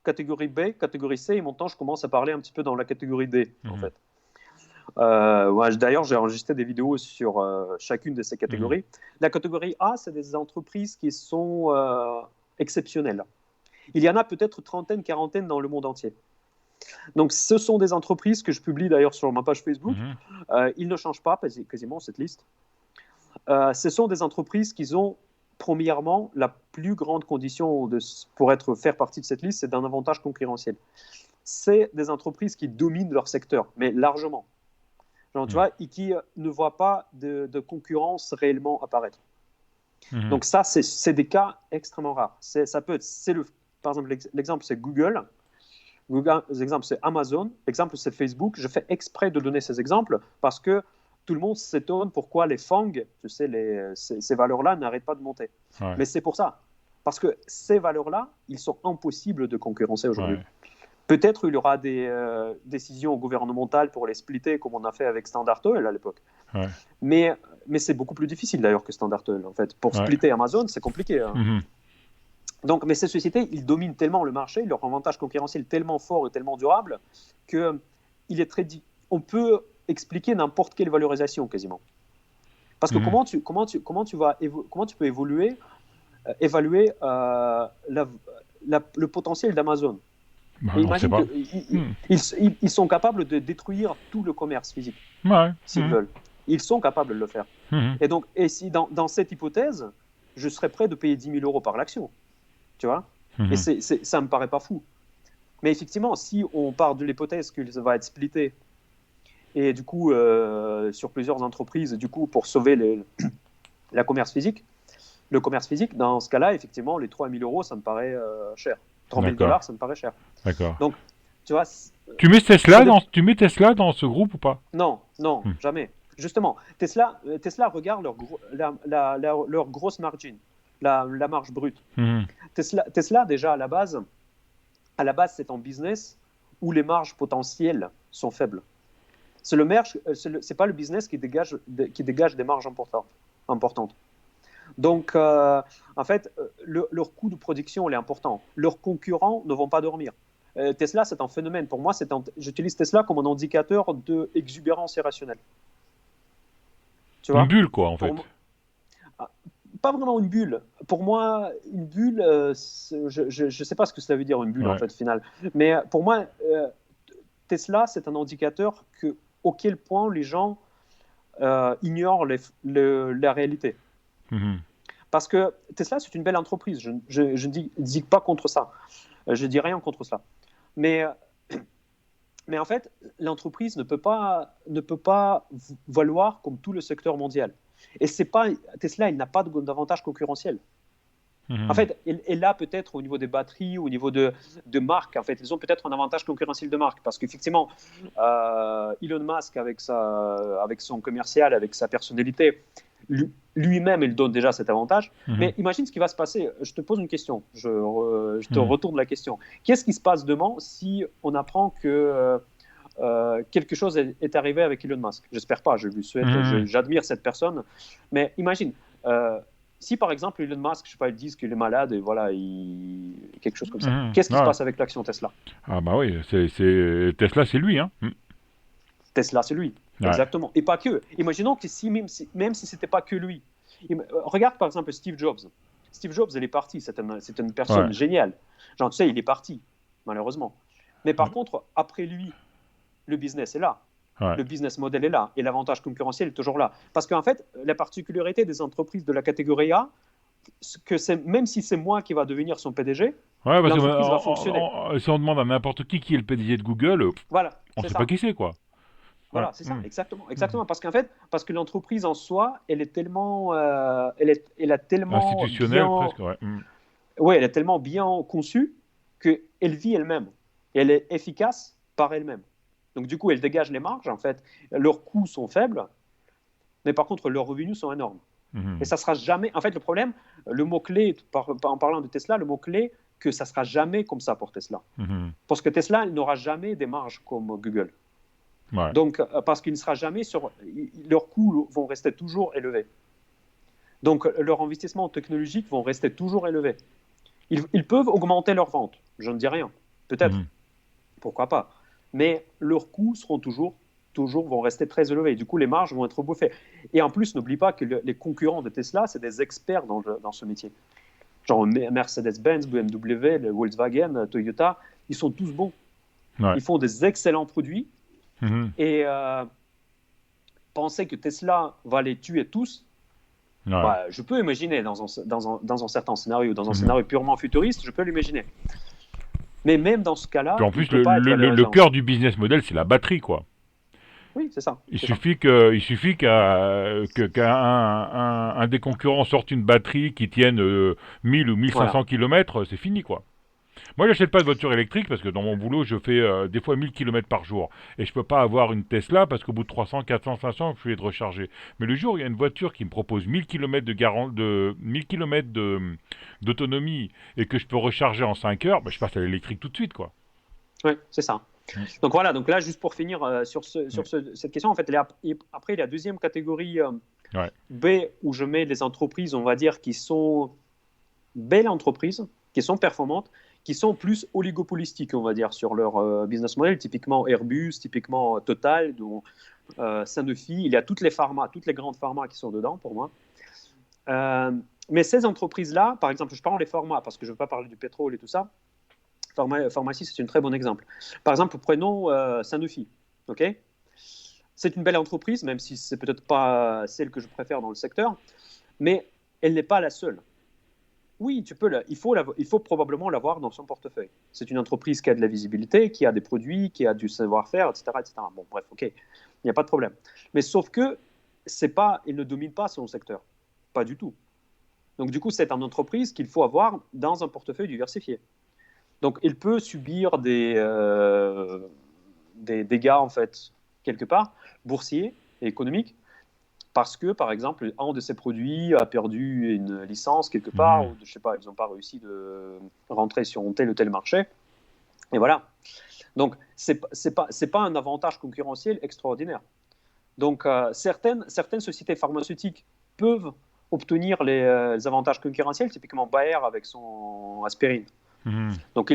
B: catégorie B, catégorie C, et maintenant je commence à parler un petit peu dans la catégorie D, en
A: Mhm.
B: fait. D'ailleurs, j'ai enregistré des vidéos sur chacune de ces
A: Mhm.
B: catégories. La catégorie A, c'est des entreprises qui sont exceptionnelles. Il y en a peut-être trentaine, quarantaine dans le monde entier. Donc, ce sont des entreprises que je publie d'ailleurs sur ma page Facebook.
A: Mhm.
B: Ils ne changent pas quasiment cette liste. Ce sont des entreprises qui ont, premièrement, la plus grande condition pour faire partie de cette liste, c'est d'un avantage concurrentiel. C'est des entreprises qui dominent leur secteur, mais largement. Genre, tu
A: Mhm.
B: vois, et qui ne voient pas de concurrence réellement apparaître. Donc ça, c'est des cas extrêmement rares. Par exemple, l'exemple, c'est Google. L'exemple, c'est Amazon. L'exemple, c'est Facebook. Je fais exprès de donner ces exemples parce que tout le monde s'étonne pourquoi les FANG, tu sais, ces valeurs-là n'arrêtent pas de monter.
A: Ouais.
B: Mais c'est pour ça. Parce que ces valeurs-là, ils sont impossibles de concurrencer aujourd'hui.
A: Ouais.
B: Peut-être il y aura des décisions gouvernementales pour les splitter, comme on a fait avec Standard Oil à l'époque.
A: Ouais.
B: Mais c'est beaucoup plus difficile d'ailleurs que Standard Oil, en fait. Pour splitter Amazon, c'est compliqué. Hein. Donc, mais ces sociétés, ils dominent tellement le marché, leur avantage concurrentiel est tellement fort et tellement durable que on peut expliquer n'importe quelle valorisation quasiment. Parce que comment tu peux évaluer le potentiel d'Amazon? Imagine qu'ils sont capables de détruire tout le commerce physique, s'ils veulent. Ils sont capables de le faire. Et si dans cette hypothèse, je serais prêt de payer 10 000 euros par l'action, tu vois. Et ça me paraît pas fou. Mais effectivement, si on part de l'hypothèse qu'il va être splitté, et du coup, sur plusieurs entreprises, du coup, pour sauver le commerce physique, dans ce cas-là, effectivement, les 3 000 euros, ça me paraît cher. 3 000 $, ça me paraît cher.
A: D'accord.
B: Donc, tu vois...
A: Tu mets Tesla dans ce groupe ou pas?
B: Non, jamais. Justement, Tesla regarde leur grosse margin, la marge brute. Tesla, déjà, à la base, c'est un business où les marges potentielles sont faibles. C'est pas le business qui dégage des marges importantes. Donc, en fait, leur coût de production est important. Leurs concurrents ne vont pas dormir. Tesla, c'est un phénomène. Pour moi, j'utilise Tesla comme un indicateur d'exubérance irrationnelle. Tu vois?
A: Une bulle, quoi, en fait.
B: Pas vraiment une bulle. Pour moi, une bulle, je ne sais pas ce que cela veut dire, une bulle, en fait, finale. Mais pour moi, Tesla, c'est un indicateur auquel point les gens ignorent la réalité. Parce que Tesla, c'est une belle entreprise. Je ne dis pas contre ça. Je ne dis rien contre ça. Mais en fait, l'entreprise ne peut pas valoir comme tout le secteur mondial. Et Tesla, il n'a pas d'avantage concurrentiel. En fait, elle a peut-être au niveau des batteries, au niveau de marque, en fait, ils ont peut-être un avantage concurrentiel de marque. Parce qu'effectivement, Elon Musk, avec son commercial, avec sa personnalité, lui-même, il donne déjà cet avantage. Mais imagine ce qui va se passer. Je te pose une question. Je te retourne la question. Qu'est-ce qui se passe demain si on apprend que quelque chose est arrivé avec Elon Musk? J'espère pas. Je lui souhaite. J'admire cette personne. Mais imagine. Si par exemple Elon Musk, je sais pas, ils disent qu'il est malade et voilà, quelque chose comme ça. Qu'est-ce qui se passe avec l'action Tesla?
A: Ah bah oui, Tesla, c'est lui, hein.
B: Tesla, c'est lui. Exactement. Et pas que. Imaginons que même si c'était pas que lui. Regarde par exemple Steve Jobs. Steve Jobs, il est parti. C'est une personne géniale. Genre, tu sais, il est parti, malheureusement. Mais par contre, après lui, le business est là. Le business model est là. Et l'avantage concurrentiel est toujours là. Parce qu'en fait, la particularité des entreprises de la catégorie A, même si c'est moi qui va devenir son PDG, l'entreprise va fonctionner.
A: Si on demande à n'importe qui est le PDG de Google, on ne sait pas qui c'est, quoi.
B: Voilà, c'est ça, exactement. Parce que l'entreprise en soi, elle est tellement, elle a tellement
A: institutionnelle, presque,
B: elle est tellement bien conçue qu'elle vit elle-même. Et elle est efficace par elle-même. Donc du coup, elle dégage les marges. En fait, leurs coûts sont faibles, mais par contre, leurs revenus sont énormes. Et ça sera jamais. En fait, le problème, le mot clé, en parlant de Tesla, le mot clé, que ça sera jamais comme ça pour Tesla. Parce que Tesla, il n'aura jamais des marges comme Google. Donc, parce qu'il ne sera jamais leurs coûts vont rester toujours élevés. Donc, leurs investissements technologiques vont rester toujours élevés. Ils peuvent augmenter leurs ventes, je ne dis rien, peut-être, pourquoi pas. Mais leurs coûts seront toujours vont rester très élevés. Du coup, les marges vont être bouffées. Et en plus, n'oublie pas que les concurrents de Tesla, c'est des experts dans ce métier. Genre Mercedes-Benz, BMW, Volkswagen, Toyota, ils sont tous bons. Ils font des excellents produits. Et penser que Tesla va les tuer tous, je peux imaginer dans un certain scénario, dans un scénario purement futuriste, je peux l'imaginer. Mais même dans ce cas-là,
A: puis en plus, le cœur du business model, c'est la batterie, quoi.
B: Oui, c'est ça.
A: Il
B: C'est ça.
A: suffit qu'un un des concurrents sorte une batterie qui tienne 1000 ou
B: Voilà.
A: 1500 kilomètres, c'est fini quoi. Moi, j'achète pas de voiture électrique parce que dans mon boulot, je fais des fois 1000 kilomètres par jour. Et je peux pas avoir une Tesla parce qu'au bout de 300, 400, 500, je suis de recharger. Mais le jour où il y a une voiture qui me propose 1000 kilomètres de 1000 kilomètres d'autonomie et que je peux recharger en 5 heures, bah, je passe à l'électrique tout de suite, quoi.
B: Oui, c'est ça.
A: Mm.
B: Donc voilà, donc là, juste pour finir
A: Mm.
B: cette question, en fait, après, il y a la deuxième catégorie
A: Ouais.
B: B où je mets les entreprises, on va dire, qui sont belles entreprises, qui sont performantes, qui sont plus oligopolistiques, on va dire, sur leur business model, typiquement Airbus, typiquement Total, dont, Sanofi, il y a toutes les pharma, toutes les grandes pharma qui sont dedans pour moi. Euh, mais ces entreprises-là, par exemple, je parle des pharma parce que je ne veux pas parler du pétrole et tout ça. Pharmacie, c'est un très bon exemple. Par exemple, prenons Sanofi. Okay, c'est une belle entreprise, même si c'est peut-être pas celle que je préfère dans le secteur, mais elle n'est pas la seule. Oui, il faut probablement l'avoir dans son portefeuille. C'est une entreprise qui a de la visibilité, qui a des produits, qui a du savoir-faire, etc., etc. Bon, bref, ok, il n'y a pas de problème. Mais sauf que il ne domine pas son secteur, pas du tout. Donc du coup, c'est une entreprise qu'il faut avoir dans un portefeuille diversifié. Donc il peut subir des dégâts en fait quelque part boursiers et économiques parce que, par exemple, un de ces produits a perdu une licence quelque part,
A: Mhm.
B: ou je sais pas, ils n'ont pas réussi de rentrer sur tel ou tel marché. Et voilà. Donc, c'est pas un avantage concurrentiel extraordinaire. Donc, certaines sociétés pharmaceutiques peuvent obtenir les avantages concurrentiels, typiquement Bayer avec son aspirine.
A: Mhm.
B: Donc,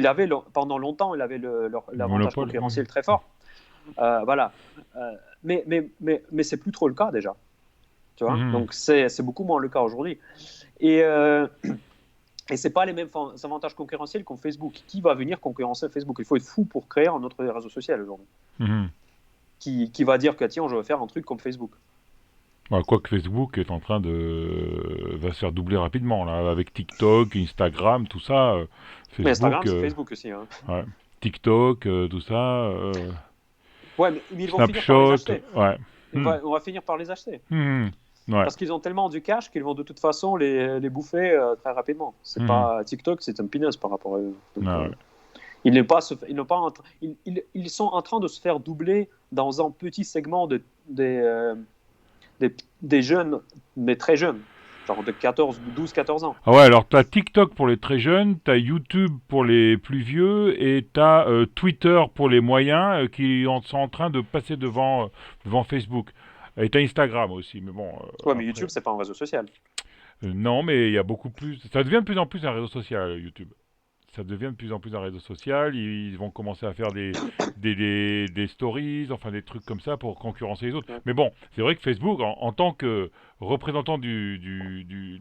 B: pendant longtemps, il avait l'avantage
A: Monopole.
B: concurrentiel très fort. Voilà. Mais c'est plus trop le cas déjà. Tu vois,
A: Mhm.
B: donc c'est beaucoup moins le cas aujourd'hui. Et c'est pas les mêmes avantages concurrentiels qu'en Facebook. Qui va venir concurrencer Facebook? Il faut être fou pour créer un autre réseau social aujourd'hui.
A: Mhm.
B: Qui va dire que tiens, je vais faire un truc comme Facebook.
A: Bah, quoique Facebook est en train va se faire doubler rapidement là, avec TikTok, Instagram, tout ça.
B: Mais
A: Facebook,
B: Instagram, c'est Facebook aussi. Hein.
A: ouais. TikTok, tout ça.
B: Ouais, mais ils vont finir par les
A: Snapshot,
B: acheter.
A: ouais. Hmm.
B: On va finir par les acheter.
A: Hmm. Ouais.
B: Parce qu'ils ont tellement du cash qu'ils vont de toute façon les bouffer très rapidement. C'est
A: Hmm.
B: pas TikTok, c'est un peanuts par rapport à eux. Donc,
A: Ah ouais.
B: ils sont en train de se faire doubler dans un petit segment des jeunes, mais très jeunes, genre de 12, 14 ans.
A: Ah ouais, alors t'as TikTok pour les très jeunes, t'as YouTube pour les plus vieux et t'as Twitter pour les moyens sont en train de passer devant Facebook. Et t'as Instagram aussi, mais bon,
B: Ouais, mais
A: après.
B: YouTube, c'est pas un réseau social.
A: Non, mais il y a beaucoup plus. Ça devient de plus en plus un réseau social, YouTube. Ça devient de plus en plus un réseau social. Ils vont commencer à faire des stories, enfin des trucs comme ça pour concurrencer les autres.
B: Ouais.
A: Mais bon, c'est vrai que Facebook, en tant que représentant des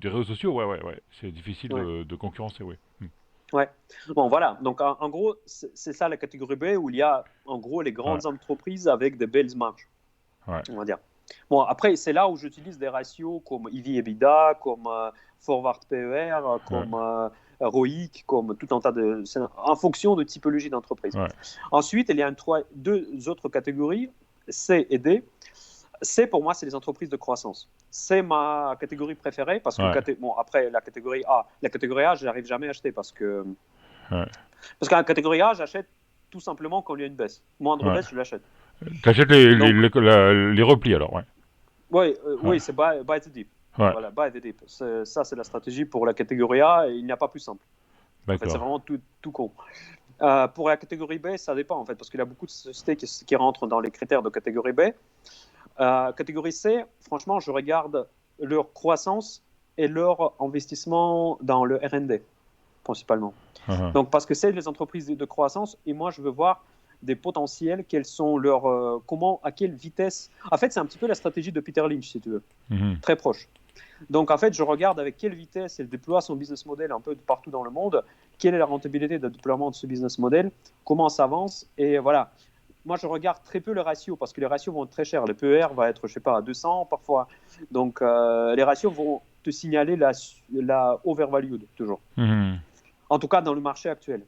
A: réseaux sociaux, ouais, c'est difficile
B: Ouais.
A: de concurrencer, oui.
B: Ouais. Bon, voilà. Donc, en gros, c'est ça la catégorie B où il y a, en gros, les
A: Ouais,
B: grandes entreprises avec des belles marges,
A: ouais,
B: on va dire. Bon, après, c'est là où j'utilise des ratios comme EV/EBITDA, comme Forward PER,
A: ouais,
B: comme ROIC, comme tout un tas de. C'est en fonction de typologie d'entreprise.
A: ouais,
B: Ensuite, il y a deux autres catégories, C et D. C, pour moi, c'est les entreprises de croissance. C'est ma catégorie préférée parce que,
A: ouais,
B: bon, après la catégorie A, je n'arrive jamais à acheter
A: ouais.
B: parce qu'à la catégorie A, j'achète tout simplement quand il y a une baisse. Moindre
A: Ouais.
B: baisse, je l'achète.
A: T'achètes
B: Donc,
A: les replis alors, ouais.
B: ouais,
A: Ouais,
B: oui, c'est buy the dip.
A: ouais,
B: Voilà, buy the dip. Ça, c'est la stratégie pour la catégorie A et il n'y a pas plus simple. En fait, c'est
A: d'accord.
B: vraiment tout con. Pour la catégorie B, ça dépend en fait, parce qu'il y a beaucoup de sociétés qui rentrent dans les critères de catégorie B. Catégorie C, franchement, je regarde leur croissance et leur investissement dans le R&D, principalement.
A: Uh-huh.
B: Donc, parce que c'est les entreprises de croissance, et moi, je veux voir des potentiels, quels sont leurs, à quelle vitesse. En fait, c'est un petit peu la stratégie de Peter Lynch, si tu veux,
A: Mhm.
B: très proche. Donc, en fait, je regarde avec quelle vitesse il déploie son business model un peu partout dans le monde, quelle est la rentabilité de déploiement de ce business model, comment ça avance, et voilà. Moi, je regarde très peu les ratios parce que les ratios vont être très chers. Le PER va être, je sais pas, à 200 parfois. Donc, les ratios vont te signaler la overvalued, toujours.
A: Mhm.
B: En tout cas, dans le marché actuel.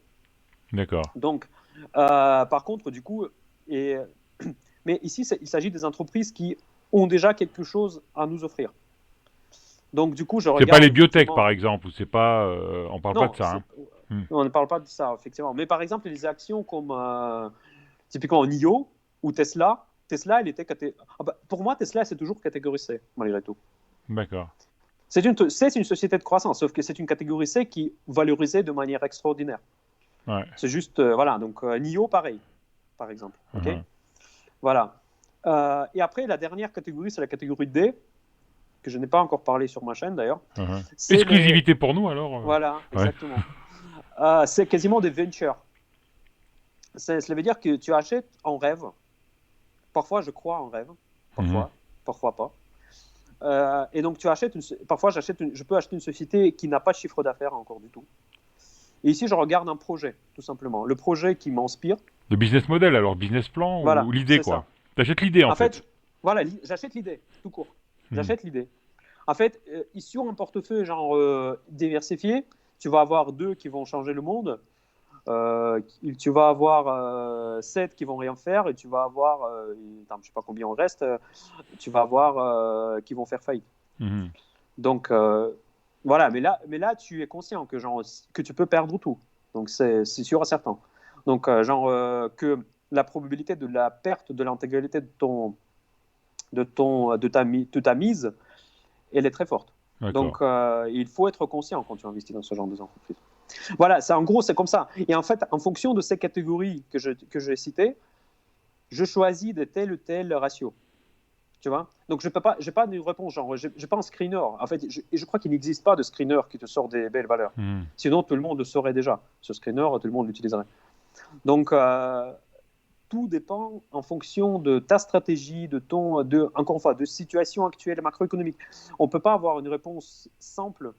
A: D'accord.
B: Donc, par contre, du coup, et Mais ici, il s'agit des entreprises qui ont déjà quelque chose à nous offrir. Donc, du coup, je
A: C'est pas
B: regarde
A: les biotech,
B: effectivement.
A: par exemple, ou c'est pas, on parle pas de
B: Non,
A: ça, hein. Hmm.
B: on ne parle pas de ça, effectivement. Mais par exemple, les actions comme typiquement NIO ou Tesla. Tesla, elle était pour moi, Tesla, c'est toujours catégorie C, malgré tout.
A: D'accord.
B: C'est une société de croissance, sauf que c'est une catégorie C qui est valorisée de manière extraordinaire.
A: Ouais.
B: C'est juste, voilà, donc NIO, pareil, par exemple. OK.
A: Uh-huh.
B: Voilà. Et après, la dernière catégorie, c'est la catégorie D, que je n'ai pas encore parlé sur ma chaîne d'ailleurs.
A: Uh-huh.
B: C'est les.
A: Exclusivité pour nous, alors
B: Voilà,
A: ouais.
B: exactement. C'est quasiment des ventures. Cela veut dire que tu achètes en rêve. Parfois, je crois en rêve.
A: Mhm.
B: Parfois, parfois pas. Et donc, parfois, je peux acheter une société qui n'a pas de chiffre d'affaires encore du tout. Et ici, je regarde un projet, tout simplement. Le projet qui m'inspire,
A: Le business model, alors, business plan ou
B: voilà,
A: l'idée,
B: c'est
A: quoi.
B: ça.
A: T'achètes l'idée, en
B: En
A: fait.
B: fait, voilà, j'achète l'idée, tout court.
A: Hmm.
B: J'achète l'idée. En fait, sur un portefeuille genre diversifié, tu vas avoir 2 qui vont changer le monde, tu vas avoir 7 qui vont rien faire, et tu vas avoir, attends, je sais pas combien on reste, tu vas avoir qui vont faire faillite.
A: Mhm.
B: Donc voilà, mais là, tu es conscient que tu peux perdre tout. Donc c'est sûr et certain. Donc que la probabilité de la perte de l'intégralité de ta mise, elle est très forte.
A: D'accord.
B: Donc il faut être conscient quand tu investis dans ce genre d'entreprise. Voilà, en gros, c'est comme ça. Et en fait, en fonction de ces catégories que j'ai citées, je choisis de tel ou tel ratio. Tu vois. Donc, je n'ai pas de réponse, genre, je n'ai pas un screener. En fait, je crois qu'il n'existe pas de screener qui te sort des belles valeurs.
A: Mhm.
B: Sinon, tout le monde le saurait déjà. Ce screener, tout le monde l'utiliserait. Donc, tout dépend en fonction de ta stratégie, encore une fois, de situation actuelle macroéconomique. On ne peut pas avoir une réponse simple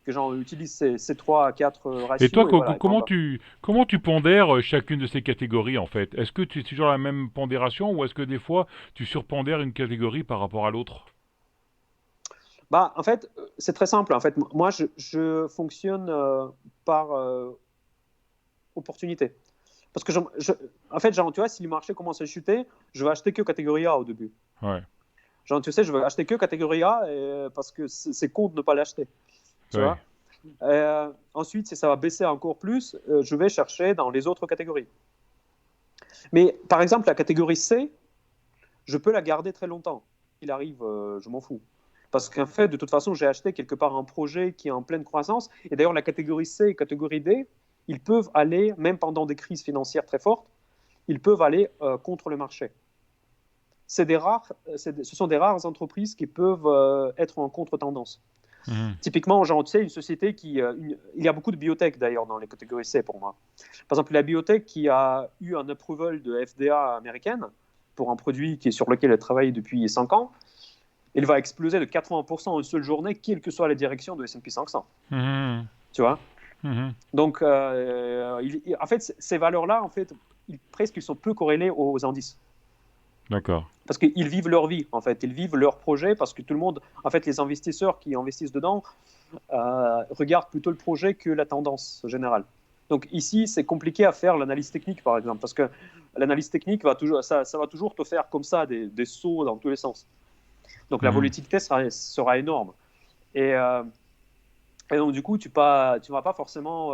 B: que genre utilise ces 3 à 4
A: Et toi,
B: ratios et voilà, et point barre.
A: comment tu pondères chacune de ces catégories, en fait? Est-ce que tu es toujours la même pondération ou est-ce que des fois, tu surpondères une catégorie par rapport à l'autre?
B: Bah, en fait, c'est très simple. En fait, moi, je fonctionne par opportunité. Parce que, en fait, genre, tu vois, si le marché commence à chuter, je vais acheter que catégorie A au début.
A: Ouais.
B: Genre, tu sais, je vais acheter que catégorie A parce que c'est con de ne pas l'acheter. Tu
A: Ouais.
B: vois. Ensuite, si ça va baisser encore plus, je vais chercher dans les autres catégories. Mais par exemple, la catégorie C, je peux la garder très longtemps. Il arrive, je m'en fous. Parce qu'en fait, de toute façon, j'ai acheté quelque part un projet qui est en pleine croissance. Et d'ailleurs, la catégorie C et catégorie D, ils peuvent aller, même pendant des crises financières très fortes, ils peuvent aller contre le marché. Ce sont des rares entreprises qui peuvent être en contre-tendance.
A: Mhm.
B: Typiquement, genre, tu sais, une société il y a beaucoup de biotech d'ailleurs dans les catégories C pour moi. Par exemple, la biotech qui a eu un approval de FDA américaine pour un produit sur lequel elle travaille depuis 5 ans, il va exploser de 80% en une seule journée, quelle que soit la direction de S&P 500.
A: Mhm.
B: Tu vois.
A: Mhm.
B: Donc, en fait, ces valeurs-là, en fait, presque, ils sont peu corrélés aux indices.
A: D'accord.
B: Parce qu'ils vivent leur vie, en fait. Ils vivent leur projet parce que tout le monde, en fait, les investisseurs qui investissent dedans regardent plutôt le projet que la tendance générale. Donc ici, c'est compliqué à faire l'analyse technique, par exemple, parce que l'analyse technique ça va toujours te faire comme ça des sauts dans tous les sens. Donc la
A: Mhm.
B: volatilité sera énorme. Et, euh, et donc du coup, tu vas pas forcément.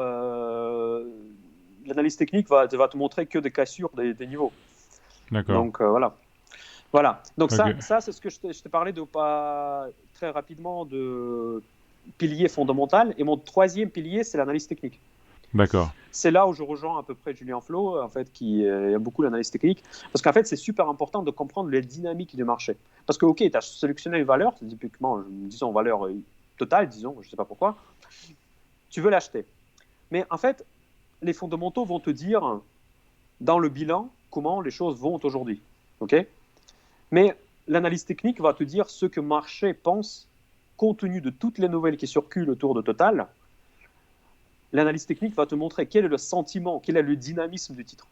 B: L'analyse technique va te montrer que des cassures des niveaux.
A: D'accord.
B: Donc voilà. Voilà. Donc
A: Ok.
B: c'est ce que je t'ai parlé de pas très rapidement de pilier fondamental. Et mon troisième pilier, c'est l'analyse technique.
A: D'accord.
B: C'est là où je rejoins à peu près Julien Flo, en fait, qui a beaucoup l'analyse technique. Parce qu'en fait, c'est super important de comprendre les dynamiques du marché. Parce que, OK, tu as sélectionné une valeur, c'est typiquement, disons, valeur totale, disons, je ne sais pas pourquoi, tu veux l'acheter. Mais en fait, les fondamentaux vont te dire, dans le bilan, comment les choses vont aujourd'hui. OK? Mais l'analyse technique va te dire ce que le marché pense, compte tenu de toutes les nouvelles qui circulent autour de Total. L'analyse technique va te montrer quel est le sentiment, quel est le dynamisme du titre.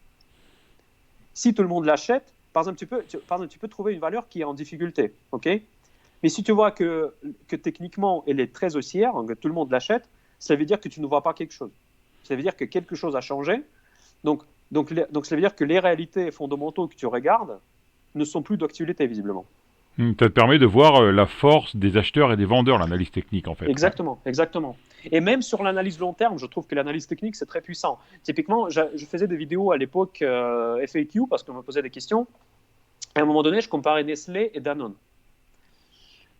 B: Si tout le monde l'achète, par exemple, tu peux trouver une valeur qui est en difficulté, ok? Mais si tu vois que techniquement, elle est très haussière, que tout le monde l'achète, ça veut dire que tu ne vois pas quelque chose. Ça veut dire que quelque chose a changé. Donc ça veut dire que les réalités fondamentaux que tu regardes, ne sont plus d'actualité visiblement.
A: Ça te permet de voir la force des acheteurs et des vendeurs, l'analyse technique en fait.
B: Exactement, exactement. Et même sur l'analyse long terme, je trouve que l'analyse technique, c'est très puissant. Typiquement, je faisais des vidéos à l'époque FAQ parce qu'on me posait des questions. Et à un moment donné, je comparais Nestlé et Danone.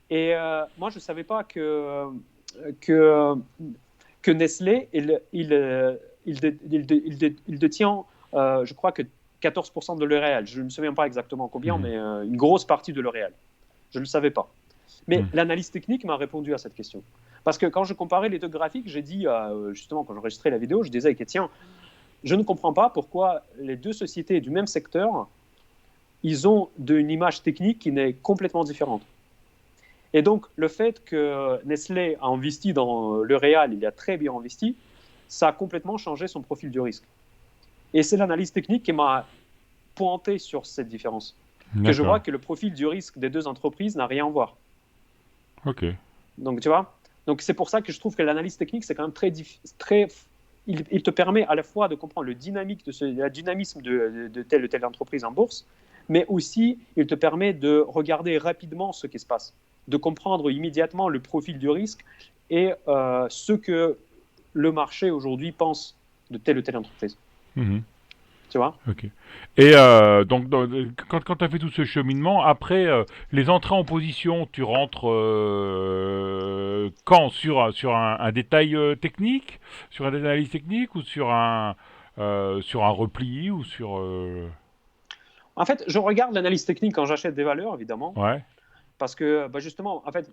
B: Et moi, je ne savais pas que Nestlé, il détient, je crois que 14% de L'Oréal. Je ne me souviens pas exactement combien, mais une grosse partie de L'Oréal. Je ne le savais pas. Mais l'analyse technique m'a répondu à cette question. Parce que quand je comparais les deux graphiques, j'ai dit, justement, quand j'enregistrais la vidéo, je disais, tiens, je ne comprends pas pourquoi les deux sociétés du même secteur, ils ont une image technique qui est complètement différente. Et donc, le fait que Nestlé a investi dans L'Oréal, il a très bien investi, ça a complètement changé son profil du risque. Et c'est l'analyse technique qui m'a pointé sur cette différence. Que je vois que le profil du risque des deux entreprises n'a rien à voir.
A: Ok.
B: Donc, tu vois, donc c'est pour ça que je trouve que l'analyse technique, c'est quand même très il te permet à la fois de comprendre le dynamisme de telle ou telle entreprise en bourse, mais aussi il te permet de regarder rapidement ce qui se passe, de comprendre immédiatement le profil du risque et ce que le marché aujourd'hui pense de telle ou telle entreprise. Tu vois?
A: Ok. Et donc, quand tu as fait tout ce cheminement, après, les entrées en position, tu rentres quand? Sur un détail technique? Sur une analyse technique? Ou sur un repli? Ou sur...
B: En fait, je regarde l'analyse technique quand j'achète des valeurs, évidemment.
A: Ouais.
B: Parce que, justement, en fait,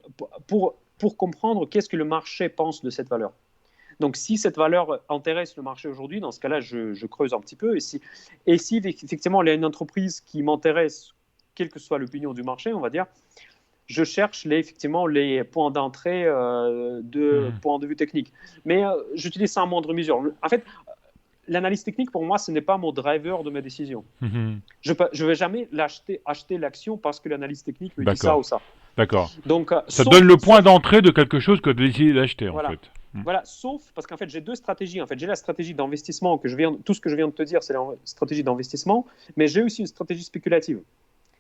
B: pour comprendre qu'est-ce que le marché pense de cette valeur. Donc, si cette valeur intéresse le marché aujourd'hui, dans ce cas-là, je creuse un petit peu. Et si effectivement, il y a une entreprise qui m'intéresse, quelle que soit l'opinion du marché, on va dire, je cherche effectivement les points d'entrée de point de vue technique. Mais j'utilise ça en moindre mesure. En fait, l'analyse technique, pour moi, ce n'est pas mon driver de mes décisions. Je ne vais jamais acheter l'action parce que l'analyse technique me dit ça ou ça.
A: D'accord.
B: Donc,
A: ça donne le point d'entrée de quelque chose que tu as décidé d'acheter,
B: voilà.
A: en fait.
B: Voilà, sauf parce qu'en fait, j'ai deux stratégies. En fait, j'ai la stratégie d'investissement, tout ce que je viens de te dire, c'est la stratégie d'investissement, mais j'ai aussi une stratégie spéculative.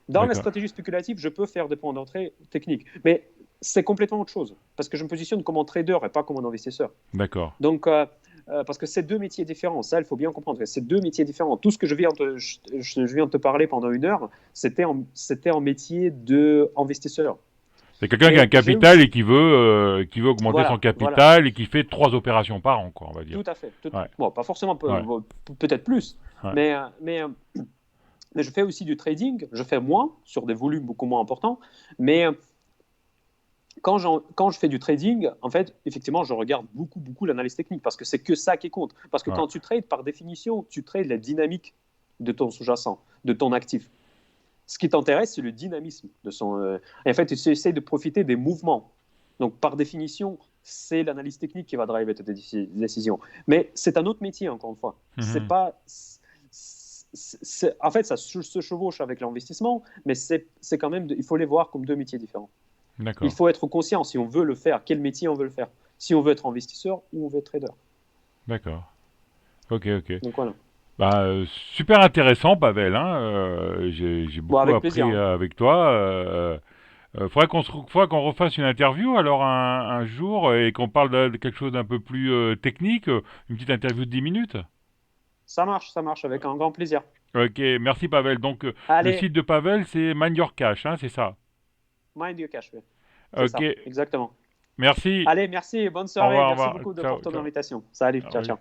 B: Dans la stratégie spéculative, je peux faire des points d'entrée techniques, mais c'est complètement autre chose, parce que je me positionne comme un trader et pas comme un investisseur.
A: D'accord.
B: Donc, parce que c'est deux métiers différents, ça, il faut bien comprendre. C'est deux métiers différents. Tout ce que je viens de te parler pendant une heure, c'était un métier d'investisseur.
A: C'est quelqu'un qui a un capital et qui veut augmenter son capital et qui fait 3 opérations par an, quoi, on va dire.
B: Tout à fait. Bon, pas forcément, peut-être plus, mais je fais aussi du trading. Je fais moins, sur des volumes beaucoup moins importants, mais quand je fais du trading, en fait, effectivement, je regarde beaucoup l'analyse technique parce que c'est que ça qui compte. Parce que quand tu trades, par définition, tu trades la dynamique de ton sous-jacent, de ton actif. Ce qui t'intéresse, c'est le dynamisme de son. Et en fait, tu essaies de profiter des mouvements. Donc, par définition, c'est l'analyse technique qui va driver tes décisions. Mais c'est un autre métier, encore une fois. C'est pas. En fait, ça se chevauche avec l'investissement, mais c'est quand même. Il faut les voir comme deux métiers différents. Il faut être conscient si on veut le faire, quel métier on veut le faire. Si on veut être investisseur ou on veut être trader.
A: D'accord. Ok.
B: Donc voilà.
A: Super intéressant, Pavel. J'ai beaucoup appris avec toi. Faudrait qu'on refasse une interview alors un jour et qu'on parle de quelque chose d'un peu plus technique, une petite interview de 10 minutes.
B: Ça marche avec un grand plaisir.
A: Ok, merci Pavel. Donc le site de Pavel c'est Mind Your Cash, c'est ça?
B: Mind Your Cash, oui. C'est ça, exactement.
A: Merci.
B: Allez, merci, bonne soirée.
A: Au revoir,
B: merci beaucoup pour ton invitation. Salut, ciao.